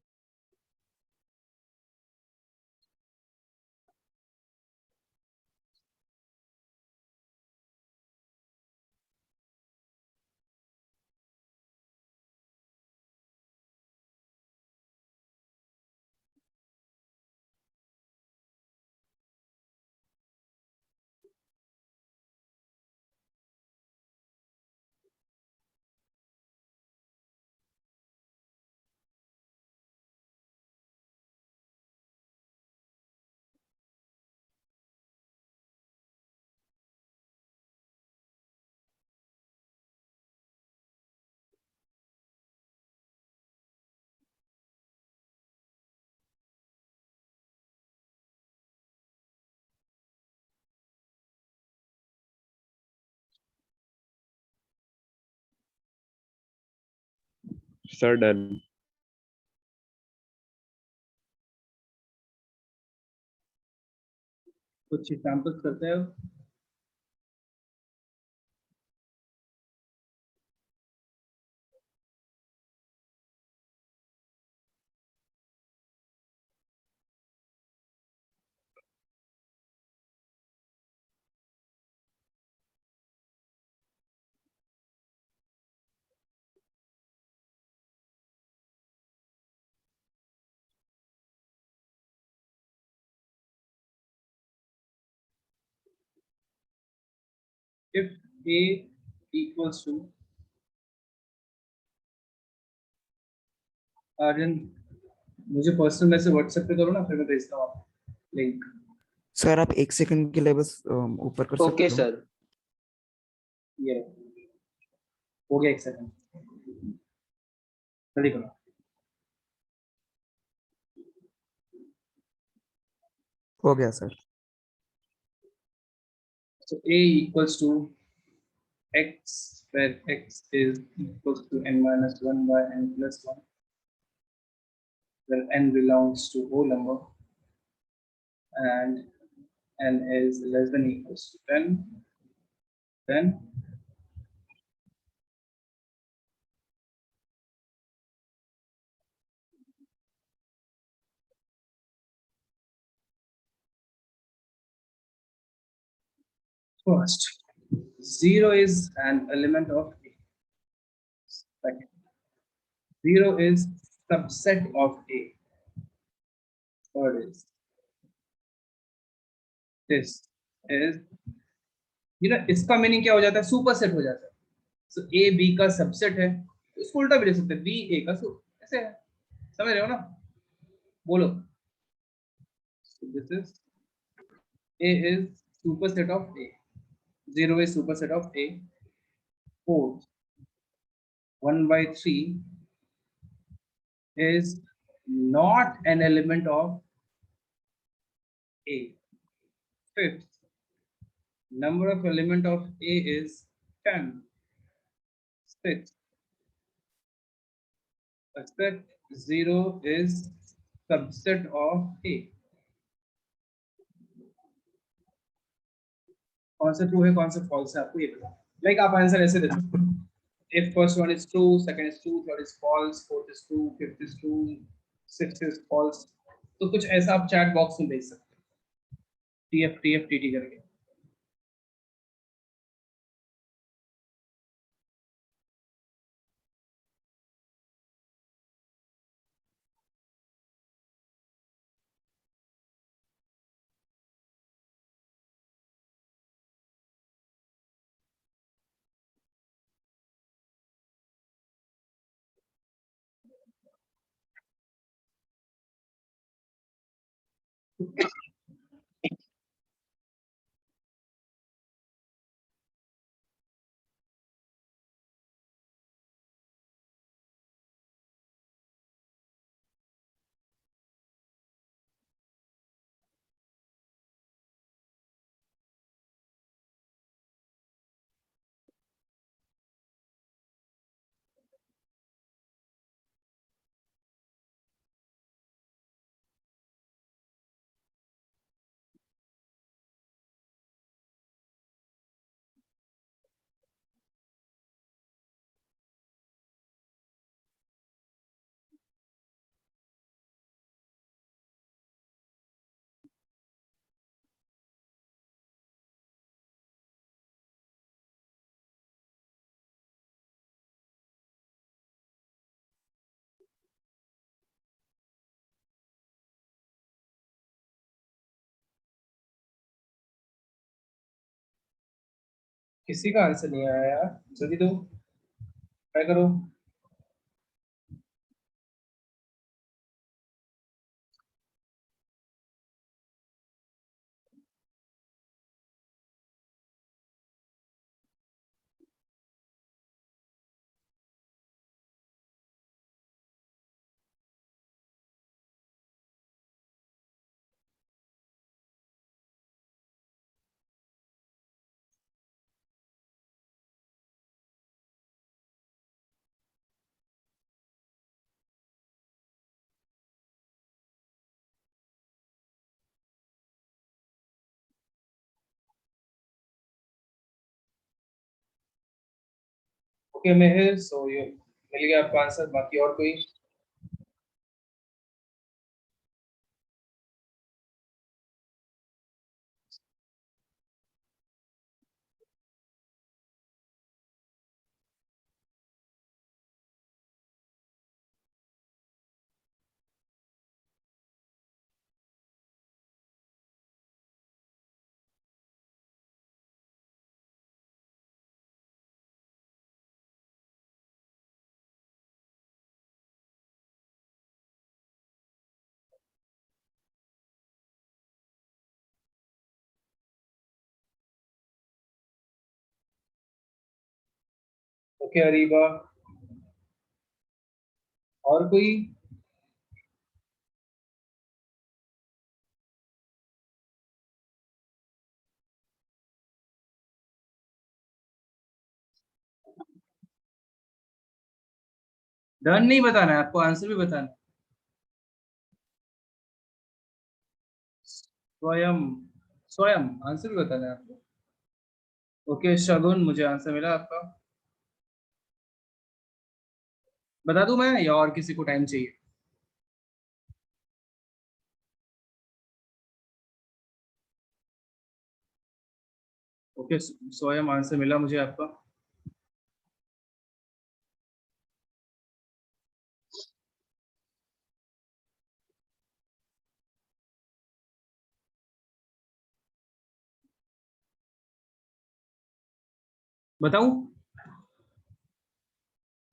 Sir, done. कुछ एग्जांपल्स करते हैं अब? If A equals to Aryan, मुझे पर्सनल मैसेज व्हाट्सएप पे करो ना, फिर मैं भेजता हूँ आपको लिंक। सर आप 1 सेकंड के लिए बस ऊपर कर सकते Okay, हो? sir. ये हो गया, 1 सेकंड जल्दी करो। हो गया sir. So A equals to x, where x is equals to n minus 1 by n plus 1, where n belongs to whole number and n is less than equals to 10, then first 0 is an element of A. Second, 0 is subset of A. Third is this is, इसका meaning क्या हो जाता है? Super set हो जाता है। सो ए B का सबसेट है, तो इसको उल्टा भी लिख सकते हैं, बी ए का ऐसे है, समझ रहे हो ना? बोलो। This is A is superset of A. 0 is superset of A. 4, 1 by 3 is not an element of A. Fifth, number of element of A is 10. Sixth, except 0 is subset of A. कौन सा true है, कौन सा false है, आपको ये पता। Like आप आंसर ऐसे दे सकते हो, if first one is true, second is true, third is false, fourth is true, fifth is true, sixth is false। तो कुछ ऐसा आप चैट बॉक्स में भेज सकते हो, TF TT करके। किसी का आंसर नहीं आया यार, जल्दी दो, ट्राई करो। ओके मेहर, सो ये मिल गया आपका आंसर। बाकी और कोई? ओके अरीबा, और कोई? डन नहीं बताना है आपको, आंसर भी बताना है। स्वयं, स्वयं आंसर भी बताना है आपको। ओके शगुन, मुझे आंसर मिला आपका। बता दूं मैं या और किसी को टाइम चाहिए? ओके स्वयं आंसर मिला मुझे आपका। बताऊं?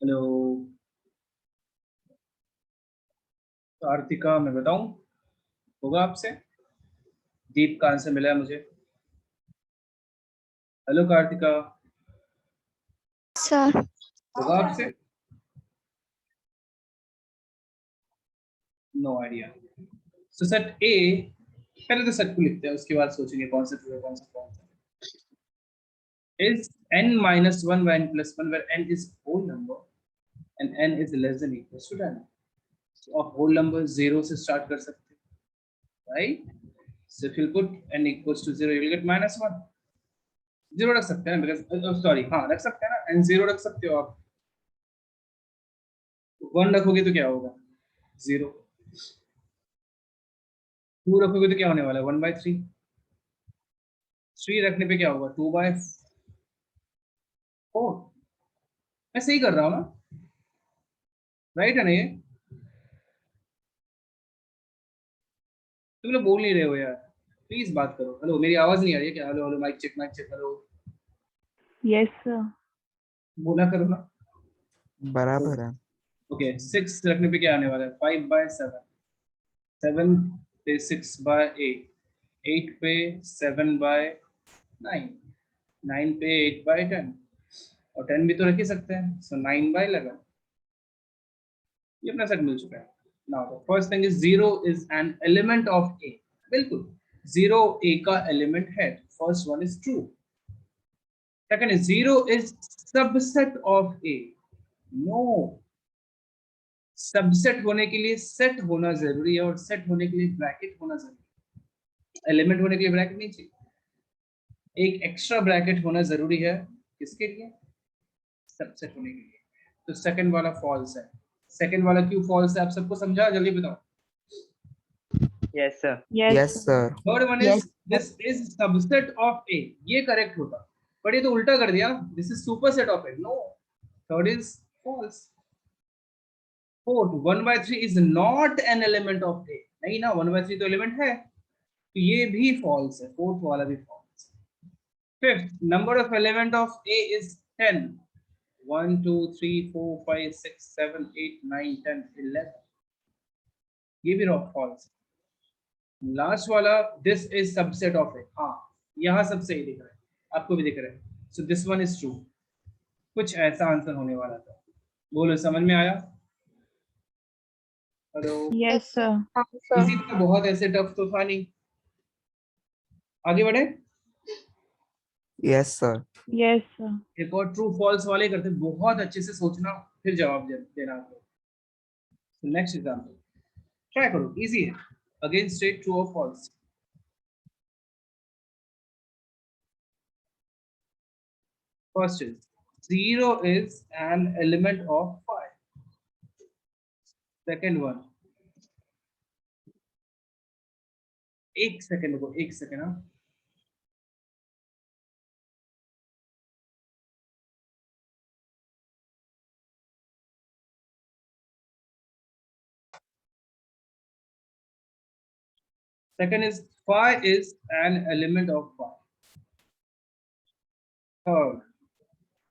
हेलो कार्तिका, मैं बताऊं? होगा आपसे? दीप का आंसर मिला है मुझे। हेलो कार्तिका, सर होगा आपसे? No idea. So set A, पहले तो सेट को लिखते हैं, उसके बाद सोचेंगे कौन सा ट्रू है कौन सा फॉल्स है। Is n minus 1 by n plus 1 where n is whole number and n is less than equals to 10. So आप whole number 0 से start कर सकते हैं, right? So if you put n equals to 0, you will get minus 1. 0 रख सकते हैं because sorry, हाँ रख सकते हैं ना, n 0 रख सकते हो आप। 1 रखोगे तो क्या होगा? 0। 2 रखोगे तो क्या होने वाला है? 1/3। 3 रखने पे क्या होगा? 2/4। मैं सही कर रहा हूँ ना? राइट है ना ये? तुम लोग बोल नहीं रहे हो यार, प्लीज बात करो। हेलो, मेरी आवाज नहीं आ रही है क्या? Hello hello, mic check mic check. Hello, Yes, sir. बोला करो ना। बराबर है। ओके 6 रखने पे क्या आने वाला है? 5/7। 7 पे 6/8। 8 पे 7/9। 9 पे 8/10। और 10 भी तो रख ही सकते हैं, सो 9/11। ये अपना सेट मिल चुका है। Now the first thing is 0 is an element of A. बिल्कुल 0 ए का एलिमेंट है। First one is true. Second is 0 is subset of A. No, subset होने के लिए सेट होना जरूरी है, और सेट होने के लिए ब्रैकेट होना जरूरी है। एलिमेंट होने के लिए ब्रैकेट नहीं चाहिए, एक एक्स्ट्रा ब्रैकेट होना जरूरी है। किसके लिए? सबसेट होने के लिए। तो सेकंड वाला फॉल्स है। सेकंड वाला क्यों फॉल्स है आप सबको समझा? जल्दी बताओ। Yes, sir. Yes. Yes sir. Third one is this is subset of A. ये करेक्ट होता, पर ये तो उल्टा कर दिया। This is superset of A. No, third is false. Fourth 1/3 is not an element of A. नहीं ना, 1/3 तो एलिमेंट है, तो ये भी फॉल्स है। फोर्थ वाला भी फॉल्स है। Fifth, number of element of A is 10। 1 2 3 4 5 6 7 8 9 10 11। ये भी फॉल्स। लास्ट वाला दिस इज सबसेट ऑफ ए। हाँ, यहाँ सब सही दिख रहा है, आपको भी दिख रहा है। सो दिस वन इज ट्रू। कुछ ऐसा आंसर होने वाला था। बोलो, समझ में आया? Hello, Yes, sir. इजी था बहुत, ऐसे टफ तो था नहीं। आगे बढ़े। Yes sir. Yes, sir. एक और ट्रू फॉल्स वाले करते, बहुत अच्छे से सोचना फिर जवाब देना आपको। नेक्स्ट एग्जाम्पल ट्राई करो, इजी है। अगेन स्टेट ट्रू और false. First is 0 is an element of 5. Second one. एक सेकंड को, एक सेकंड। हाँ, second is phi is an element of phi. Third,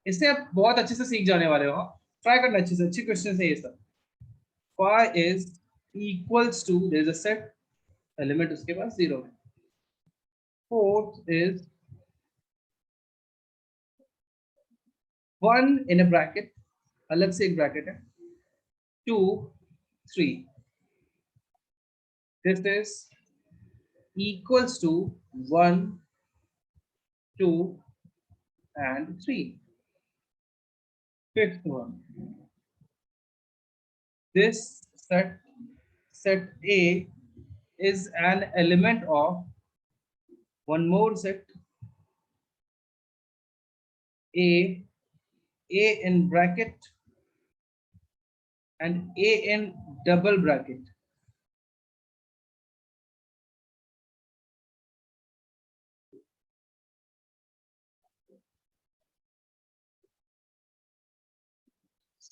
इससे आप बहुत अच्छे से सीख जाने वाले हो। ट्राई करना अच्छे से, अच्छे क्वेश्चन है ये सब। phi is equals to, there is a set element उसके पास 0 है। Fourth is 1 in a bracket, अलग से एक ब्रैकेट है, 2 3, this is equals to 1 2 and 3. Fifth one, this set A is an element of one more set, A in bracket and A in double bracket.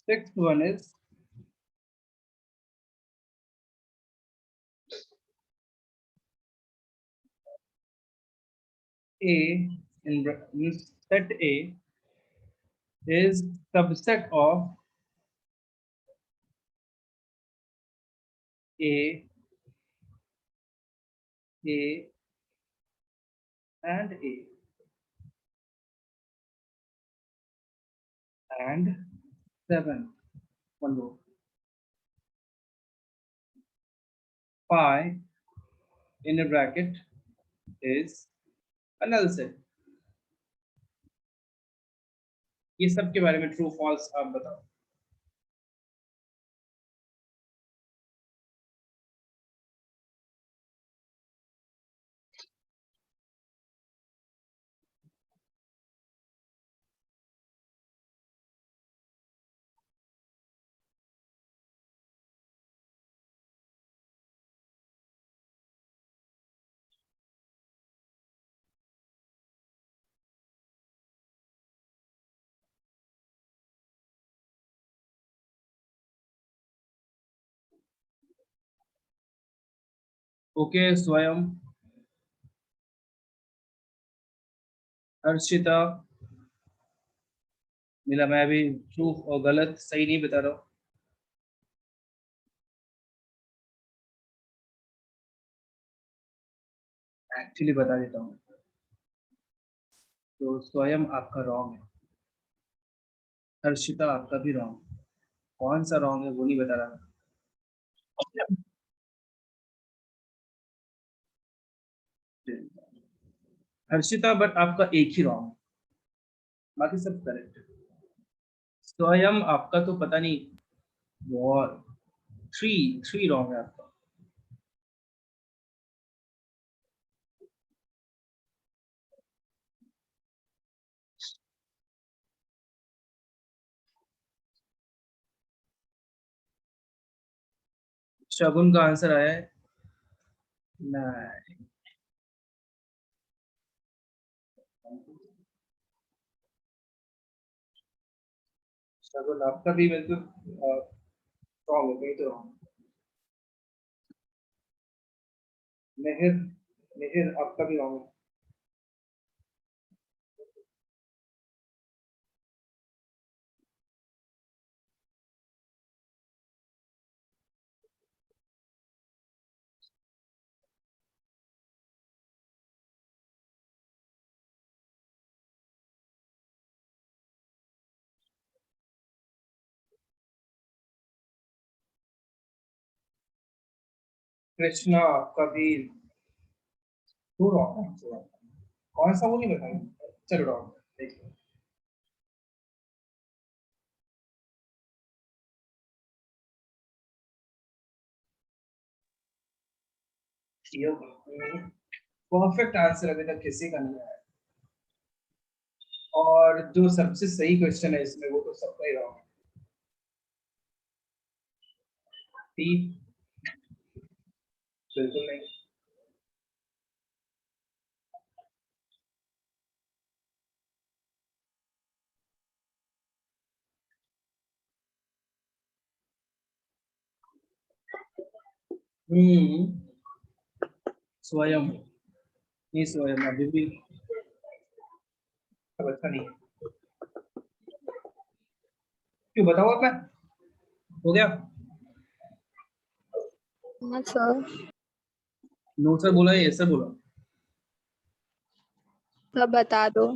Sixth one is A means set A is subset of A and A and 7. One more. Phi in a bracket is a null set. ये सब के बारे में true false आप बताओ। Okay, स्वयं, हर्षिता, मिला, मैं अभी ट्रू और गलत सही नहीं बता रहा हूँ। एक्चुअली बता देता हूँ। तो स्वयं आपका रॉन्ग है, हर्षिता आपका भी रॉन्ग। कौन सा रॉन्ग है वो नहीं बता रहा। हर्षिता बट आपका एक ही रॉन्ग है, बाकी सब करेक्ट है। स्वयं आपका तो पता नहीं, बहुत थ्री रॉन्ग है आपका। शगुन का आंसर आया है नहीं। शगुन आपका भी मतलब रॉन्ग है, कहीं तो रॉन्ग। मिहिर, मिहिर आपका भी रॉन्ग है। कृष्णा आपका भी टू रॉन्ग है। कौन सा वो नहीं बताएंगे, चलो रॉन्ग देखिए। परफेक्ट आंसर अभी तक किसी का नहीं आया। और जो सबसे सही क्वेश्चन है इसमें वो तो सबका ही रॉन्ग है। ठीक, बिल्कुल नहीं। स्वयं नहीं, स्वयं अभी भी अब अच्छा नहीं है। क्यों बताओ आप, मैं हो गया। हाँ सर, नो सर बोला या सर बोला? तब बता दो।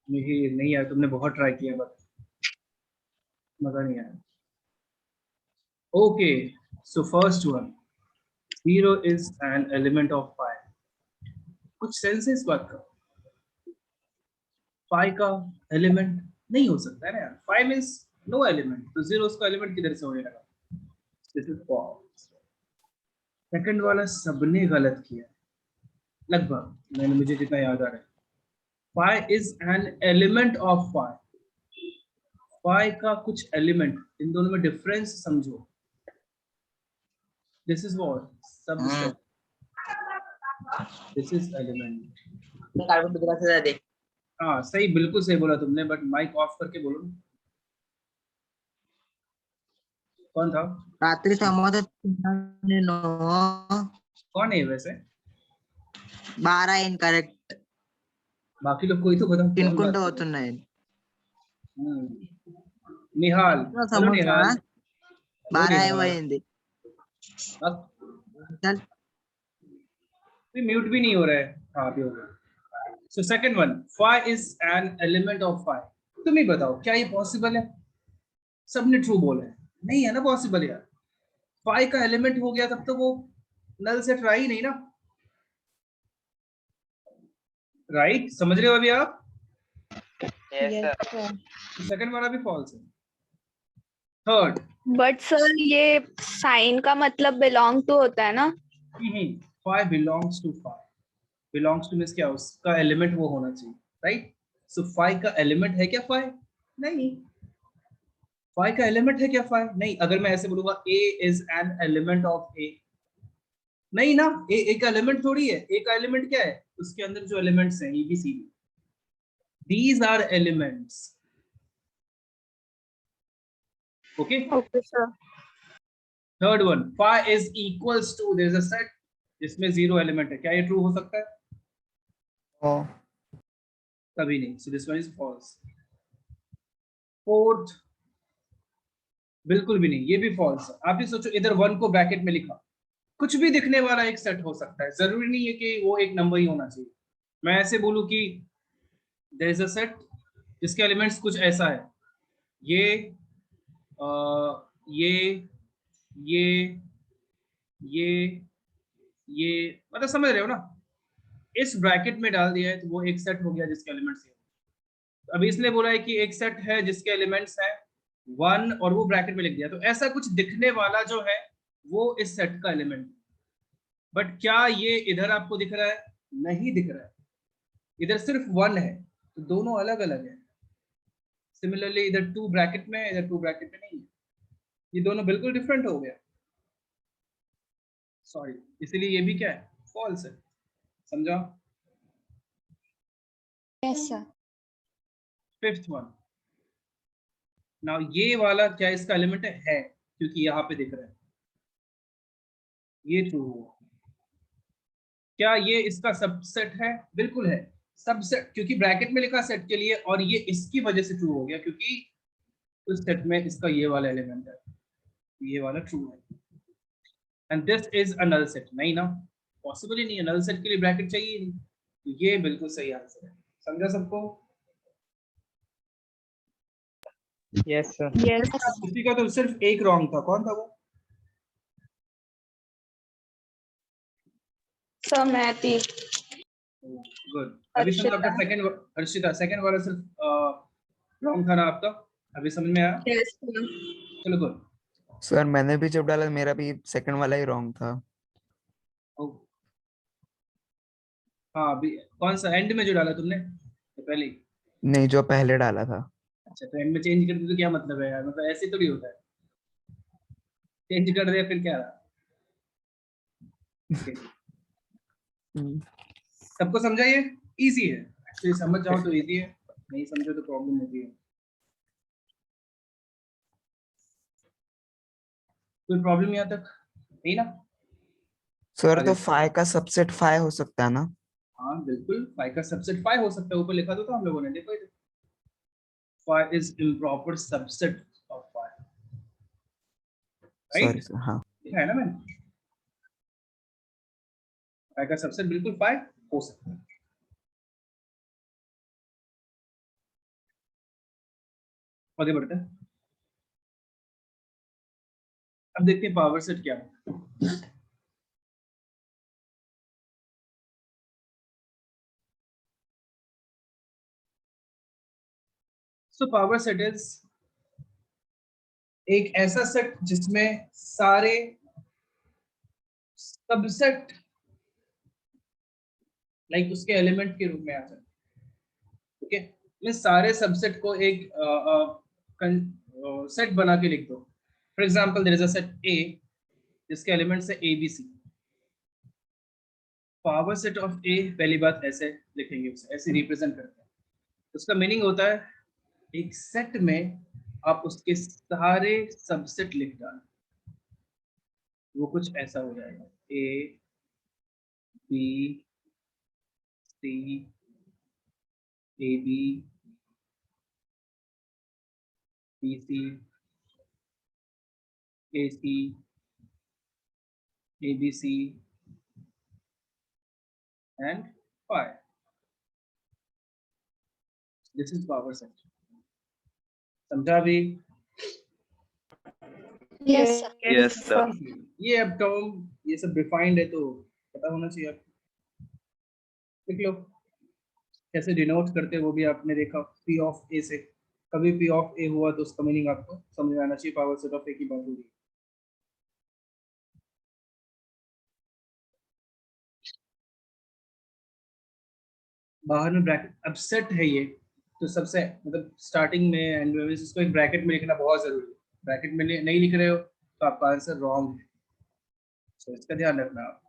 मुझे नहीं आया, तुमने बहुत ट्राई किया बट मजा नहीं आया। Okay, so first one, 0 is an element of 5। कुछ सेंस है इस बात का? 5 का एलिमेंट नहीं हो सकता है ना यार। 5 मींस नो एलिमेंट, तो 0 उसका एलिमेंट किधर से होने लगा? This is false. सेकंड वाला सबने गलत किया लगभग, मुझे जितना याद आ रहा है। 5 इज एन एलिमेंट ऑफ 5। 5 का कुछ एलिमेंट, इन दोनों में डिफरेंस समझो। This is what subset, this is element. Carbon टुकड़ा से ज्यादा हाँ सही, बिल्कुल सही बोला तुमने, बट माइक ऑफ करके बोलो ना। कौन था? रात्रि समोर 9 कौन है वैसे? 12 इनकरेक्ट बाकी लोग कोई तो बताओ कौन తినుకుంటూ बात कर रहा है? పోతున్నాయి निहाल, हेलो निहाल। 12 అయిపోయింది चल म्यूट भी नहीं हो रहा है। हाँ अभी हो गया। So second one, 5 is an element of 5। तुम ही बताओ क्या ये पॉसिबल है? सबने ट्रू बोला है, नहीं है ना पॉसिबल यार। 5 का एलिमेंट हो गया तब तो वो नल सेट रहा ही नहीं ना, राइट? समझ रहे हो अभी आप? Yes, sir. सेकंड वाला भी फॉल्स है। थर्ड, बट सर ये साइन का मतलब बिलोंग टू होता है ना? 5 belongs to 5। belongs to means क्या? उसका एलिमेंट वो होना चाहिए, राइट? सो 5 का एलिमेंट है क्या 5? नहीं। 5 का एलिमेंट है क्या 5? नहीं। अगर मैं ऐसे बोलूंगा a is an element of a, नहीं ना, a का एलिमेंट थोड़ी है। a का एलिमेंट क्या है? उसके अंदर जो एलिमेंट्स हैं A B C D, these are elements। okay, okay sir. Third one, 5 is equals to, there is a set जिसमें 0 एलिमेंट है। क्या ये ट्रू हो सकता है? कभी नहीं। So this one is false. Fourth, बिल्कुल भी नहीं, ये भी फॉल्स है। आप ही सोचो, इधर 1 को ब्रैकेट में लिखा, कुछ भी दिखने वाला एक सेट हो सकता है, जरूरी नहीं है कि वो एक नंबर ही होना चाहिए। मैं ऐसे बोलूं कि देयर इज अ सेट जिसके एलिमेंट्स कुछ ऐसा है, ये ये ये ये मतलब समझ रहे हो ना? इस ब्रैकेट में डाल दिया है तो वो एक सेट हो गया जिसके एलिमेंट्स है। अभी इसलिए बोला है कि एक सेट है जिसके एलिमेंट्स है 1 और वो ब्रैकेट में लिख दिया, तो ऐसा कुछ दिखने वाला जो है वो इस सेट का एलिमेंट। बट क्या ये इधर आपको दिख रहा है? नहीं दिख रहा है। इधर सिर्फ 1 है, तो दोनों अलग अलग है। सिमिलरली इधर 2 ब्रैकेट में, इधर 2 ब्रैकेट में नहीं है, ये दोनों बिल्कुल डिफरेंट हो गया। सॉरी, इसीलिए ये भी क्या है? फॉल्स है। समझा? Yes sir. Fifth one, now ये वाला क्या इसका एलिमेंट है? क्योंकि यहाँ पे दिख रहा है, ये ट्रू हुआ। क्या ये इसका सबसेट है? बिल्कुल है सबसेट, क्योंकि ब्रैकेट में लिखा सेट के लिए, और ये इसकी वजह से ट्रू हो गया क्योंकि उस सेट में इसका ये वाला एलिमेंट है, ये वाला ट्रू है। And this is a null set. नहीं ना, पॉसिबल ही नहीं है, नल सेट के लिए ब्रैकेट चाहिए नहीं। तो ये बिल्कुल सही आंसर है। समझा सबको? Yes, sir. Yes. किसी का तो सिर्फ एक रॉन्ग था, कौन था वो? सर मैं थी। गुड। अभी समझ आपका सेकंड, अर्शिता सेकंड वाला सिर्फ रॉन्ग था ना आपका? अभी समझ में आया? यस चलो गुड। सर मैंने भी जब डाला मेरा भी सेकंड वाला ही रॉन्ग था। हाँ अभी कौन सा एंड में जो डाला तुमने? तो पहले ही? नहीं, जो पहले डाला था। अच्छा, तो एंड में चेंज कर दी तो क्या मतलब है यार, मतलब ऐसे थोड़ी होता है, चेंज कर दिया फिर क्या रहा? Okay. हम्म, सबको समझा ये? इजी है एक्चुअली, समझ जाओ तो इजी है, नहीं समझो तो प्रॉब्लम होती है। कोई प्रॉब्लम यहाँ तक नहीं ना? सर तो अरे फाइव का सबसेट 5 हो सकता है ना? हाँ बिल्कुल, 5 का सबसेट 5 हो सकता है, ऊपर लिखा तो था हम लोगों ने, देखो इधर, 5 is improper subset of 5, sorry right? Sir, हाँ। लिखा है ना मैंने, 5 का सबसेट बिल्कुल 5 हो सकता है। आगे बढ़ते हैं, अब देखते हैं पावर सेट क्या है। सो पावर सेट इज एक ऐसा सेट जिसमें सारे सबसेट लाइक उसके एलिमेंट के रूप में आ जाए, ओके? मैं सारे सबसेट को एक सेट बना के लिख दो। For example there is a set A जिसके एलिमेंट्स है A B C. Power set of A, पहली बात ऐसे लिखेंगे, उसे ऐसे रिप्रेजेंट करते हैं। उसका मीनिंग होता है एक सेट में आप उसके सारे सबसेट लिख डालें, वो कुछ ऐसा हो जाएगा, A B C A B B C A C A B C and 5। This is power set. समझा भी? Yes, sir. Yes, sir. ये अब टर्म ये सब डिफाइंड है तो पता होना चाहिए आपको। देख लो कैसे डिनोट करते हैं, वो भी आपने देखा पी ऑफ ए से। कभी पी ऑफ ए हुआ तो उसका मीनिंग आपको समझ में आना चाहिए, पावर सेट ऑफ ए की बात हो रही है। बाहर में ब्रैकेट अब सेट है ये, तो सबसे मतलब स्टार्टिंग में एंड में इसको एक ब्रैकेट में लिखना बहुत जरूरी है। ब्रैकेट में नहीं लिख रहे हो तो आपका आंसर रॉन्ग है, तो इसका ध्यान रखना आप।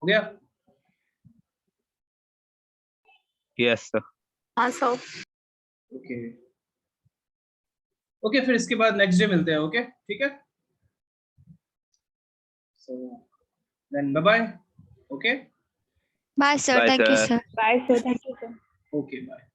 हो गया? Yes, sir. हाँ सर। ओके ओके, फिर इसके बाद नेक्स्ट डे मिलते हैं, ओके ठीक है? So then bye bye, okay Bye sir, Bye, thank you sir. sir. Bye, sir. Thank you, sir. Okay bye.